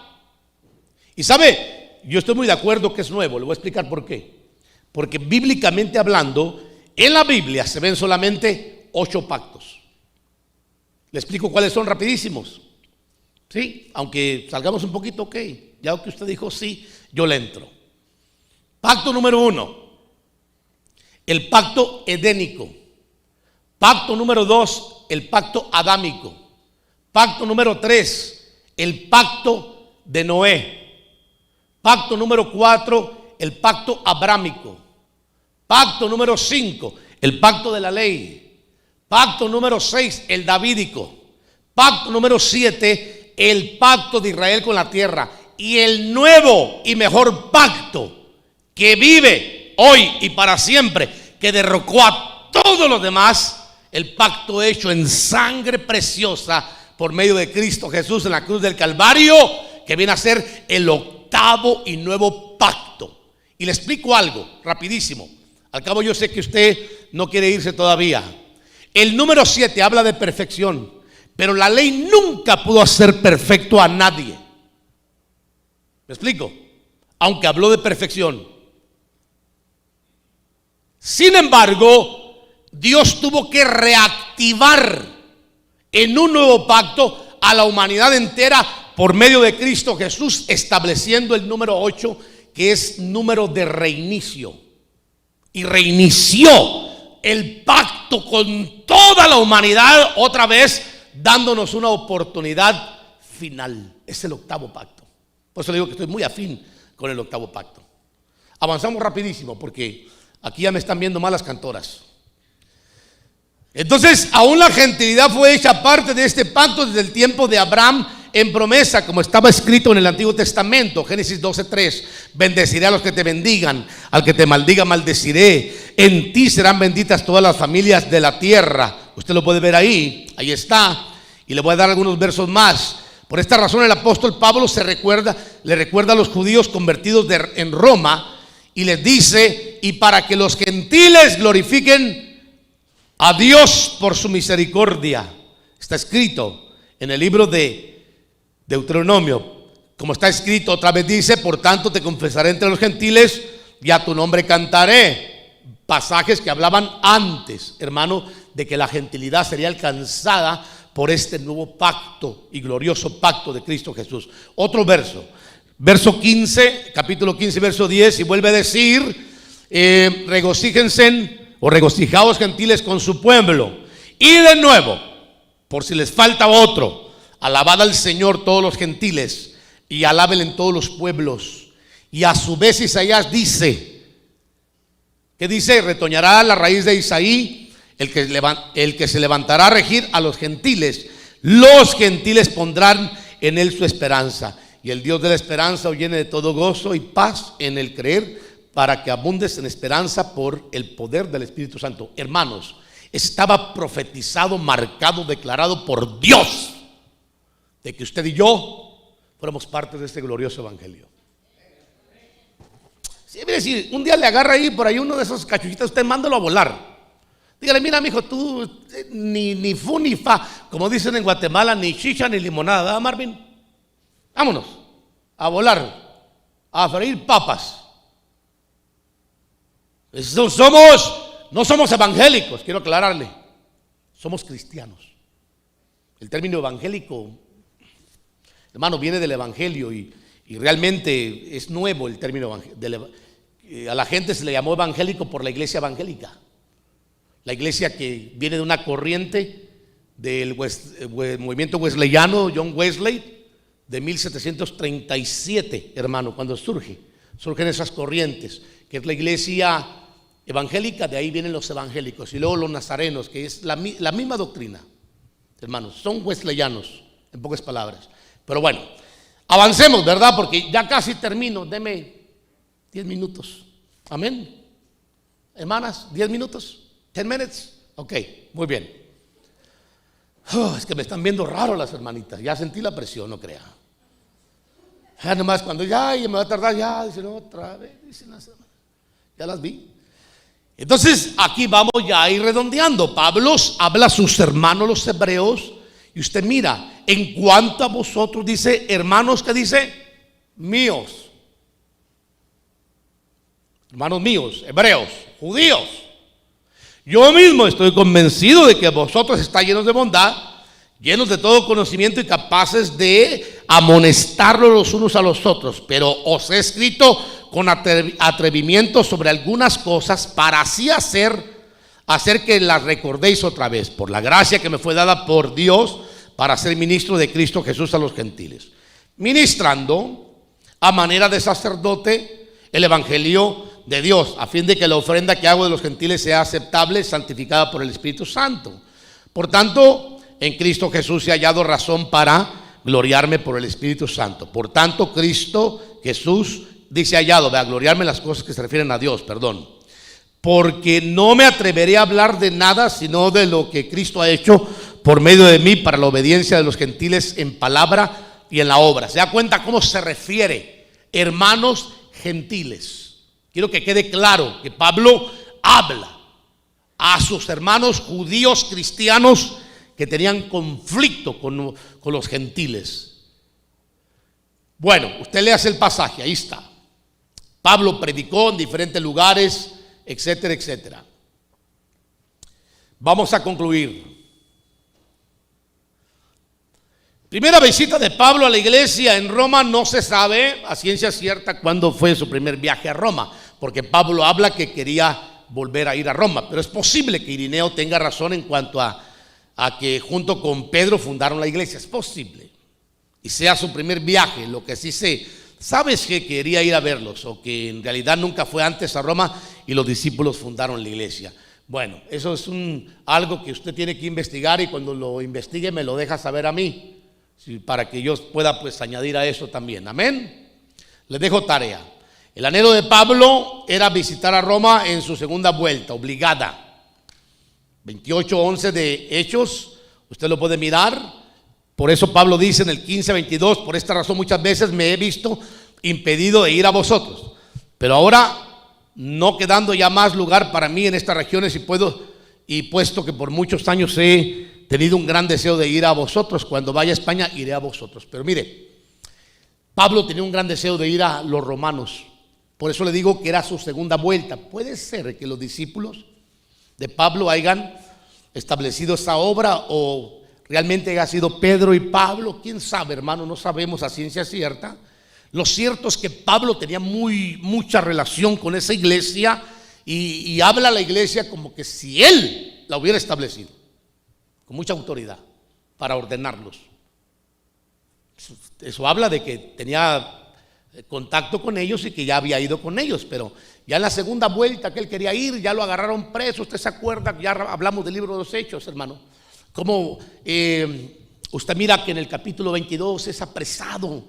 Y sabe, yo estoy muy de acuerdo que es nuevo. Le voy a explicar por qué. Porque bíblicamente hablando, en la Biblia se ven solamente 8 pactos. Le explico cuáles son rapidísimos. Sí, aunque salgamos un poquito, ok. Ya que usted dijo sí, yo le entro. Pacto número 1, el pacto edénico. Pacto número 2, el pacto adámico. Pacto número 3, el pacto de Noé. Pacto número 4, el pacto abrámico. Pacto número 5, el pacto de la ley. Pacto número 6, el davídico. Pacto número 7, el pacto de Israel con la tierra. Y el nuevo y mejor pacto que vive hoy y para siempre, que derrocó a todos los demás, el pacto hecho en sangre preciosa por medio de Cristo Jesús en la cruz del Calvario, que viene a ser el octavo y nuevo pacto. Y le explico algo rapidísimo. Al cabo yo sé que usted no quiere irse todavía. El número 7 habla de perfección, pero la ley nunca pudo hacer perfecto a nadie. ¿Me explico? Aunque habló de perfección. Sin embargo, Dios tuvo que reactivar en un nuevo pacto a la humanidad entera por medio de Cristo Jesús, estableciendo el número 8, que es número de reinicio. Y reinició el pacto con toda la humanidad otra vez, dándonos una oportunidad final. Es el octavo pacto. Por eso le digo que estoy muy afín con el octavo pacto. Avanzamos rapidísimo porque aquí ya me están viendo mal las cantoras. Entonces, aún la gentilidad fue hecha parte de este pacto desde el tiempo de Abraham en promesa, como estaba escrito en el Antiguo Testamento. Génesis 12:3. Bendeciré a los que te bendigan, al que te maldiga maldeciré. En ti serán benditas todas las familias de la tierra. Usted lo puede ver ahí está. Y le voy a dar algunos versos más. Por esta razón el apóstol Pablo le recuerda a los judíos convertidos en Roma y les dice: y para que los gentiles glorifiquen a Dios por su misericordia. Está escrito en el libro de Deuteronomio, como está escrito, otra vez dice: por tanto te confesaré entre los gentiles y a tu nombre cantaré. Pasajes que hablaban antes, hermano, de que la gentilidad sería alcanzada por este nuevo pacto y glorioso pacto de Cristo Jesús. Otro verso, verso 15, capítulo 15, verso 10, y vuelve a decir: regocíjense o regocijaos gentiles con su pueblo. Y de nuevo, por si les falta otro, alabad al Señor todos los gentiles y alábenle en todos los pueblos. Y a su vez Isaías dice, ¿qué dice? Retoñará la raíz de Isaí, el que se levantará a regir a los gentiles. Los gentiles pondrán en él su esperanza. Y el Dios de la esperanza os llene de todo gozo y paz en el creer, para que abundes en esperanza por el poder del Espíritu Santo. Hermanos, estaba profetizado, marcado, declarado por Dios, de que usted y yo fuéramos parte de este glorioso evangelio. Sí, mire, si un día le agarra ahí por ahí uno de esos cachuchitos, usted mándalo a volar. Dígale: mira, mijo, tú ni fu ni fa, como dicen en Guatemala, ni chicha ni limonada, ¿verdad, Marvin? Vámonos a volar, a freír papas. No somos evangélicos, quiero aclararle. Somos cristianos. El término evangélico, hermano, viene del evangelio y realmente es nuevo el término evangélico. A la gente se le llamó evangélico por la iglesia evangélica. La iglesia que viene de una corriente del movimiento wesleyano, John Wesley, de 1737, hermano, cuando surge. surgen esas corrientes, que es la iglesia evangélica, de ahí vienen los evangélicos, y luego los nazarenos, que es la misma doctrina, hermanos, son wesleyanos, en pocas palabras. Pero bueno, avancemos, ¿verdad? Porque ya casi termino, deme 10 minutos, amén. Hermanas, 10 minutos, 10 minutes, ok, muy bien. Es que me están viendo raro las hermanitas, ya sentí la presión, no crea. Ya nomás cuando ya me va a tardar, ya dicen otra vez, dicen las hermanas, ya las vi. Entonces aquí vamos ya a ir redondeando. Pablo habla a sus hermanos los hebreos, y usted mira, en cuanto a vosotros dice, hermanos, ¿qué dice? Míos. Hermanos míos, hebreos, judíos. Yo mismo estoy convencido de que vosotros estáis llenos de bondad, llenos de todo conocimiento y capaces de amonestarlos los unos a los otros. Pero os he escrito con atrevimiento sobre algunas cosas para así hacer que las recordéis otra vez, por la gracia que me fue dada por Dios para ser ministro de Cristo Jesús a los gentiles, ministrando a manera de sacerdote el evangelio de Dios, a fin de que la ofrenda que hago de los gentiles sea aceptable, santificada por el Espíritu Santo. Por tanto, en Cristo Jesús he hallado razón para gloriarme por el Espíritu Santo. Por tanto, Cristo Jesús dice hallado, a gloriarme en las cosas que se refieren a Dios, perdón. Porque no me atreveré a hablar de nada sino de lo que Cristo ha hecho por medio de mí para la obediencia de los gentiles en palabra y en la obra. ¿Se da cuenta cómo se refiere? Hermanos gentiles. Quiero que quede claro que Pablo habla a sus hermanos judíos cristianos que tenían conflicto con los gentiles. Bueno, usted le hace el pasaje, ahí está. Pablo predicó en diferentes lugares, etcétera, etcétera. Vamos a concluir. Primera visita de Pablo a la iglesia en Roma. No se sabe a ciencia cierta cuándo fue su primer viaje a Roma, porque Pablo habla que quería volver a ir a Roma, pero es posible que Irineo tenga razón en cuanto a que junto con Pedro fundaron la iglesia. Es posible y sea su primer viaje. Lo que sí sé, sabes que quería ir a verlos, o que en realidad nunca fue antes a Roma y los discípulos fundaron la iglesia. Bueno, eso es algo que usted tiene que investigar, y cuando lo investigue me lo deja saber a mí, para que yo pueda pues añadir a eso también. Amén. Les dejo tarea. El anhelo de Pablo era visitar a Roma en su segunda vuelta, obligada. 28:11 de Hechos, usted lo puede mirar. Por eso Pablo dice en el 15:22, por esta razón muchas veces me he visto impedido de ir a vosotros, pero ahora no quedando ya más lugar para mí en estas regiones, y puesto que por muchos años he tenido un gran deseo de ir a vosotros, cuando vaya a España iré a vosotros. Pero mire, Pablo tenía un gran deseo de ir a los romanos, por eso le digo que era su segunda vuelta. Puede ser que los discípulos de Pablo hayan establecido esa obra, o realmente haya sido Pedro y Pablo, quién sabe, hermano, no sabemos a ciencia cierta. Lo cierto es que Pablo tenía mucha relación con esa iglesia, y habla a la iglesia como que si él la hubiera establecido, con mucha autoridad para ordenarlos. Eso habla de que tenía contacto con ellos y que ya había ido con ellos. Pero ya en la segunda vuelta que él quería ir, ya lo agarraron preso. Usted se acuerda, ya hablamos del libro de los Hechos, hermano, como usted mira que en el capítulo 22 es apresado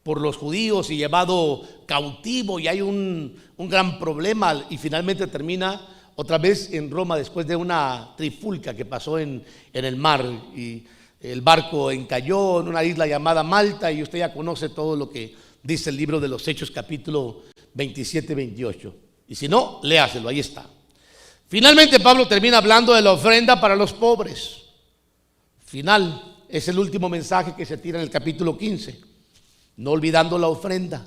por los judíos y llevado cautivo, y hay un gran problema, y finalmente termina otra vez en Roma después de una trifulca que pasó en el mar, y el barco encalló en una isla llamada Malta, y usted ya conoce todo lo que dice el libro de los Hechos, capítulo 27-28. Y si no, léaselo, ahí está. Finalmente Pablo termina hablando de la ofrenda para los pobres. Final, es el último mensaje que se tira en el capítulo 15. No olvidando la ofrenda,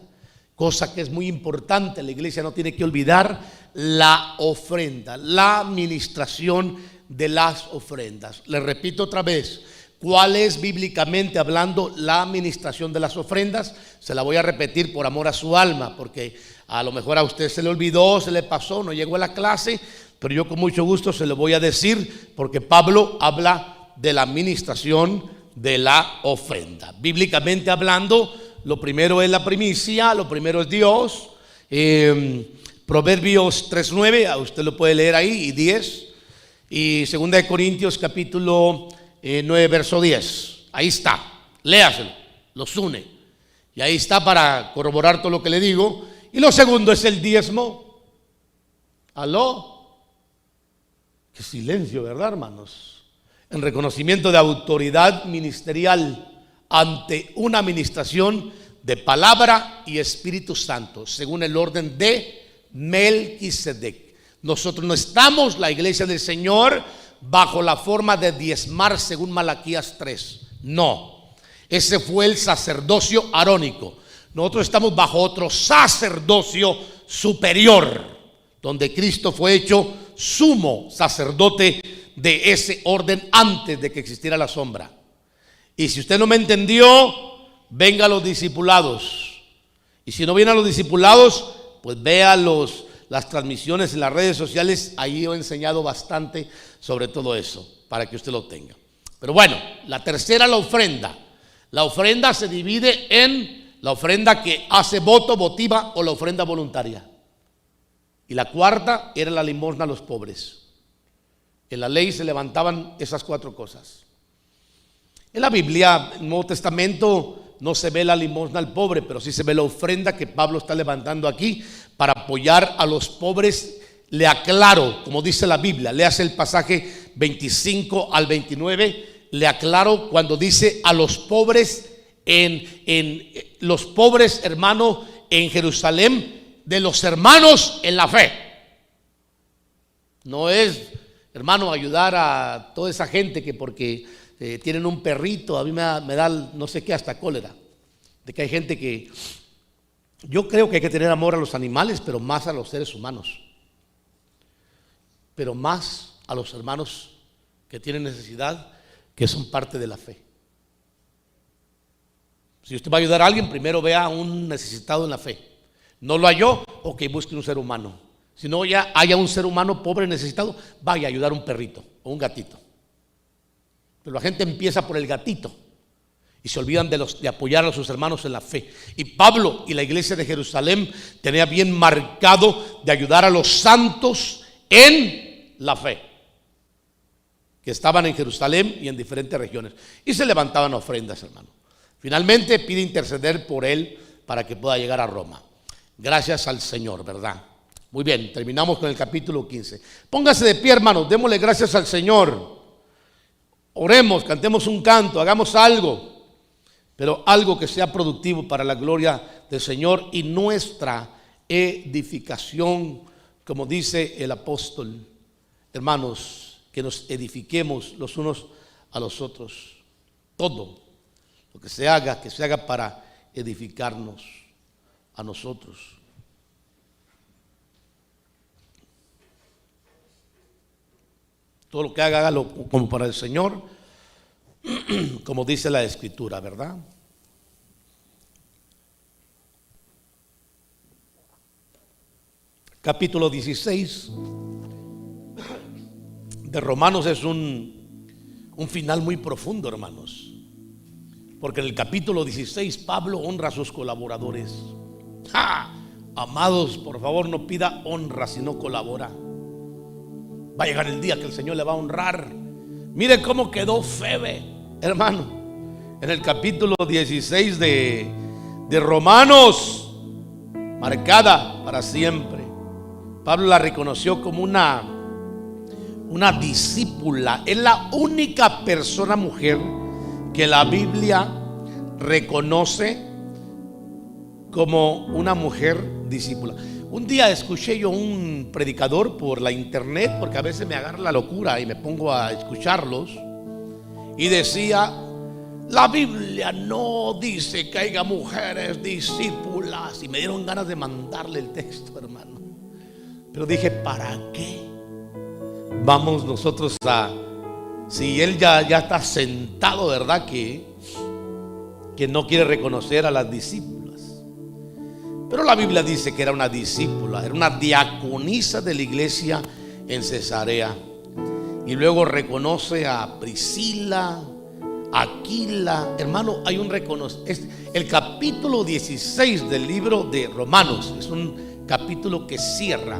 cosa que es muy importante. La iglesia no tiene que olvidar la ofrenda, la administración de las ofrendas. Le repito otra vez, ¿cuál es bíblicamente hablando la administración de las ofrendas? Se la voy a repetir por amor a su alma, porque a lo mejor a usted se le olvidó, se le pasó, no llegó a la clase, pero yo con mucho gusto se lo voy a decir, porque Pablo habla de la administración de la ofrenda. Bíblicamente hablando, lo primero es la primicia, lo primero es Dios, Proverbios 3:9, a usted lo puede leer ahí, y 10. Y 2 Corintios capítulo 9, verso 10. Ahí está, léaselo, los une. Y ahí está para corroborar todo lo que le digo. Y lo segundo es el diezmo. ¿Aló? Qué silencio, ¿verdad, hermanos? En reconocimiento de autoridad ministerial ante una administración de palabra y Espíritu Santo, según el orden de Melquisedec. Nosotros no estamos, la iglesia del Señor, bajo la forma de diezmar según Malaquías 3. No, ese fue el sacerdocio arónico. Nosotros estamos bajo otro sacerdocio superior, donde Cristo fue hecho sumo sacerdote de ese orden antes de que existiera la sombra. Y si usted no me entendió, venga a los discipulados. Y si no viene a los discipulados, pues vea las transmisiones en las redes sociales. Ahí he enseñado bastante sobre todo eso, para que usted lo tenga. Pero bueno, la tercera, la ofrenda. La ofrenda se divide en la ofrenda que hace voto, votiva, o la ofrenda voluntaria. Y la cuarta era la limosna a los pobres. En la ley se levantaban esas 4 cosas. En la Biblia, en el Nuevo Testamento, no se ve la limosna al pobre, pero sí se ve la ofrenda que Pablo está levantando aquí para apoyar a los pobres. Le aclaro, como dice la Biblia, le hace el pasaje 25 al 29, le aclaro cuando dice a los pobres en los pobres, hermano, en Jerusalén, de los hermanos en la fe. No es, hermano, ayudar a toda esa gente que porque tienen un perrito, a mí me da no sé qué, hasta cólera, de que hay gente que, yo creo que hay que tener amor a los animales, pero más a los seres humanos, pero más a los hermanos que tienen necesidad, que son parte de la fe. Si usted va a ayudar a alguien, primero vea a un necesitado en la fe. No lo halló, ok, busque un ser humano. Si no ya haya un ser humano pobre, necesitado, vaya a ayudar a un perrito o un gatito. Pero la gente empieza por el gatito y se olvidan de apoyar a sus hermanos en la fe. Y Pablo y la iglesia de Jerusalén tenía bien marcado de ayudar a los santos en la fe, que estaban en Jerusalén y en diferentes regiones, y se levantaban ofrendas, hermano. Finalmente pide interceder por él para que pueda llegar a Roma. Gracias al Señor, ¿verdad? Muy bien, terminamos con el capítulo 15. Póngase de pie, hermanos, démosle gracias al Señor. Oremos, cantemos un canto, hagamos algo, pero algo que sea productivo para la gloria del Señor y nuestra edificación, como dice el apóstol. Hermanos, que nos edifiquemos los unos a los otros. Todo lo que se haga para edificarnos a nosotros. Todo lo que haga, hágalo como para el Señor, como dice la Escritura, ¿verdad? Capítulo 16 de Romanos es un final muy profundo, hermanos. Porque en el capítulo 16 Pablo honra a sus colaboradores. ¡Ja! Amados, por favor, no pida honra si no colabora. Va a llegar el día que el Señor le va a honrar. Mire cómo quedó Febe, hermano, en el capítulo 16 de Romanos, marcada para siempre. Pablo la reconoció como una discípula. Es la única persona mujer que la Biblia reconoce como una mujer discípula. Un día escuché yo un predicador por la internet, porque a veces me agarra la locura y me pongo a escucharlos, y decía: la Biblia no dice que haya mujeres discípulas, y me dieron ganas de mandarle el texto, hermano. Pero dije, ¿para qué vamos nosotros si él ya está sentado, verdad, que no quiere reconocer a las discípulas? Pero la Biblia dice que era una discípula, era una diaconisa de la iglesia en Cesarea. Y luego reconoce a Priscila, Aquila. Hermano, hay un reconocimiento. El capítulo 16 del libro de Romanos es un capítulo que cierra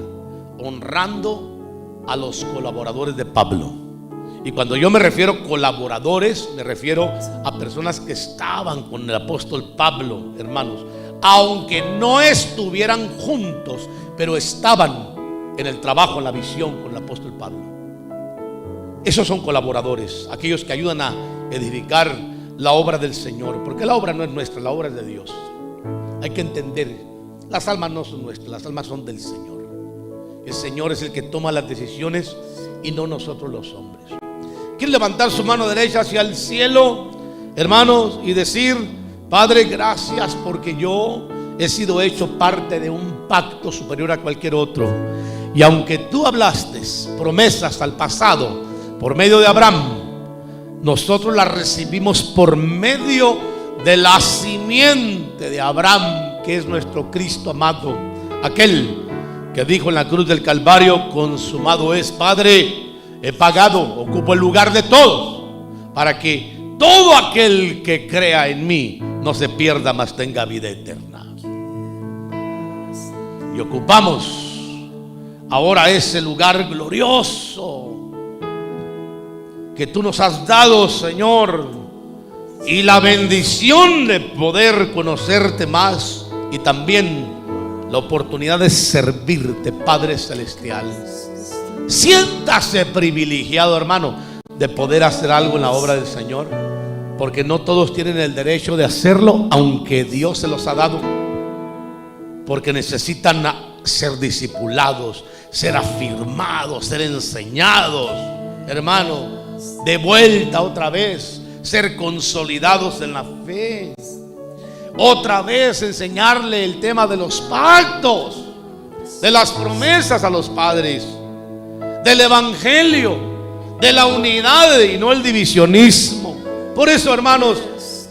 honrando a los colaboradores de Pablo. Y cuando yo me refiero a colaboradores, me refiero a personas que estaban con el apóstol Pablo, hermanos, aunque no estuvieran juntos, pero estaban en el trabajo, en la visión con el apóstol Pablo. Esos son colaboradores, aquellos que ayudan a edificar la obra del Señor, porque la obra no es nuestra, la obra es de Dios. Hay que entender, las almas no son nuestras, las almas son del Señor. El Señor es el que toma las decisiones y no nosotros los hombres. ¿Quiere levantar su mano derecha hacia el cielo, hermanos, y decir: Padre, gracias porque yo he sido hecho parte de un pacto superior a cualquier otro? Y aunque tú hablaste promesas al pasado por medio de Abraham, nosotros las recibimos por medio de la simiente de Abraham, que es nuestro Cristo amado, aquel que dijo en la cruz del Calvario: consumado es. Padre, he pagado, ocupo el lugar de todos, para que todo aquel que crea en mí no se pierda, mas tenga vida eterna. Y ocupamos ahora ese lugar glorioso que tú nos has dado, Señor, y la bendición de poder conocerte más, y también la oportunidad de servirte, Padre Celestial. Siéntase privilegiado, hermano, de poder hacer algo en la obra del Señor, porque no todos tienen el derecho de hacerlo, aunque Dios se los ha dado, porque necesitan ser discipulados, ser afirmados, ser enseñados, hermano, de vuelta otra vez, ser consolidados en la fe, otra vez enseñarle el tema de los pactos, de las promesas a los padres, del evangelio, de la unidad y no el divisionismo. Por eso, hermanos,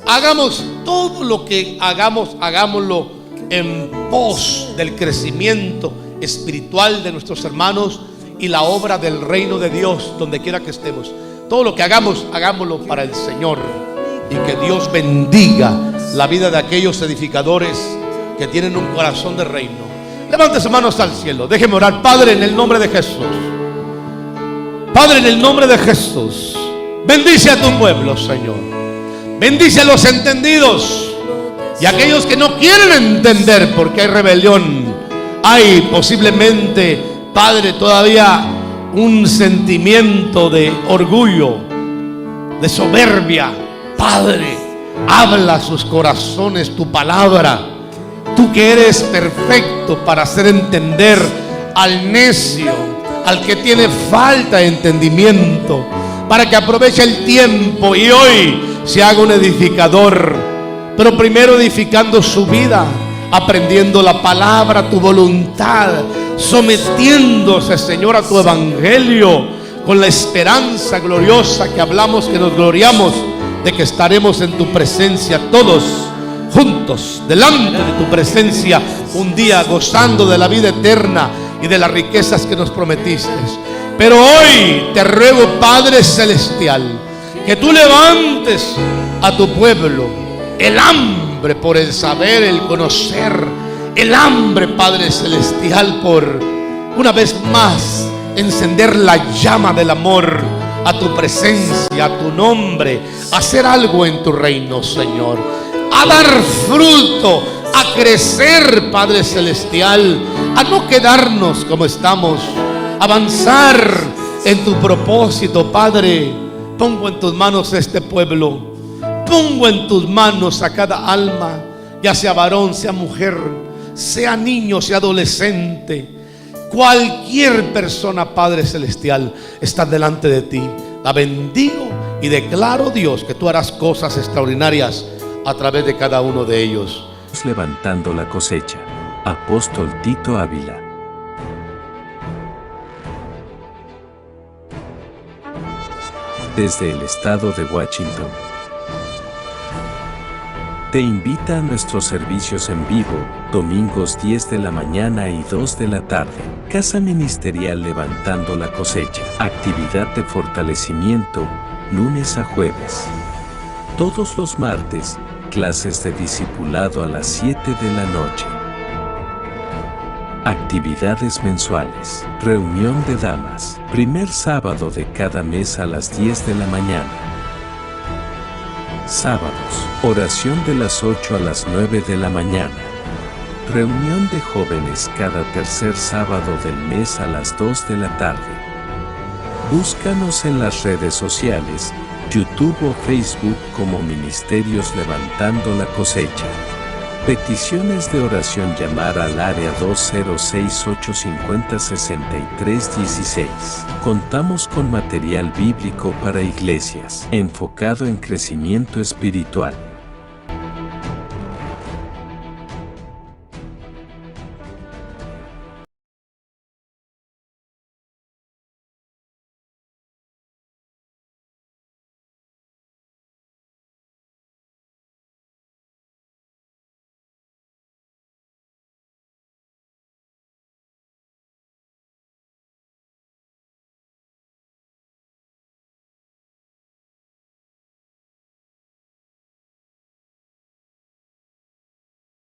hagamos todo lo que hagamos, hagámoslo en pos del crecimiento espiritual de nuestros hermanos y la obra del reino de Dios donde quiera que estemos. Todo lo que hagamos, hagámoslo para el Señor, y que Dios bendiga la vida de aquellos edificadores que tienen un corazón de reino. Levante sus manos al cielo, déjeme orar. Padre, en el nombre de Jesús, Padre, en el nombre de Jesús, bendice a tu pueblo, Señor. Bendice a los entendidos y a aquellos que no quieren entender, porque hay rebelión, hay posiblemente, Padre, todavía un sentimiento de orgullo, de soberbia. Padre, habla a sus corazones tu palabra, tú que eres perfecto para hacer entender al necio, al que tiene falta de entendimiento, para que aproveche el tiempo y hoy se haga un edificador, pero primero edificando su vida, aprendiendo la palabra, tu voluntad, sometiéndose, Señor, a tu evangelio, con la esperanza gloriosa que hablamos, que nos gloriamos de que estaremos en tu presencia todos juntos, delante de tu presencia, un día gozando de la vida eterna y de las riquezas que nos prometiste. Pero hoy te ruego, Padre Celestial, que tú levantes a tu pueblo el hambre por el saber, el conocer, el hambre, Padre Celestial, por una vez más encender la llama del amor a tu presencia, a tu nombre, a hacer algo en tu reino, Señor, a dar fruto, a crecer, Padre Celestial, a no quedarnos como estamos, avanzar en tu propósito. Padre, pongo en tus manos este pueblo, pongo en tus manos a cada alma, ya sea varón, sea mujer, sea niño, sea adolescente, cualquier persona, Padre Celestial, está delante de ti. La bendigo y declaro, Dios, que tú harás cosas extraordinarias a través de cada uno de ellos. Levantando la cosecha. Apóstol Tito Ávila. Desde el estado de Washington, te invita a nuestros servicios en vivo, domingos 10 de la mañana y 2 de la tarde. Casa Ministerial Levantando la Cosecha. Actividad de fortalecimiento, lunes a jueves. Todos los martes, clases de discipulado a las 7 de la noche. Actividades mensuales. Reunión de damas. Primer sábado de cada mes a las 10 de la mañana. Sábados. Oración de las 8 a las 9 de la mañana. Reunión de jóvenes cada tercer sábado del mes a las 2 de la tarde. Búscanos en las redes sociales, YouTube o Facebook como Ministerios Levantando la Cosecha. Peticiones de oración: llamar al área 206-850-6316. Contamos con material bíblico para iglesias, enfocado en crecimiento espiritual.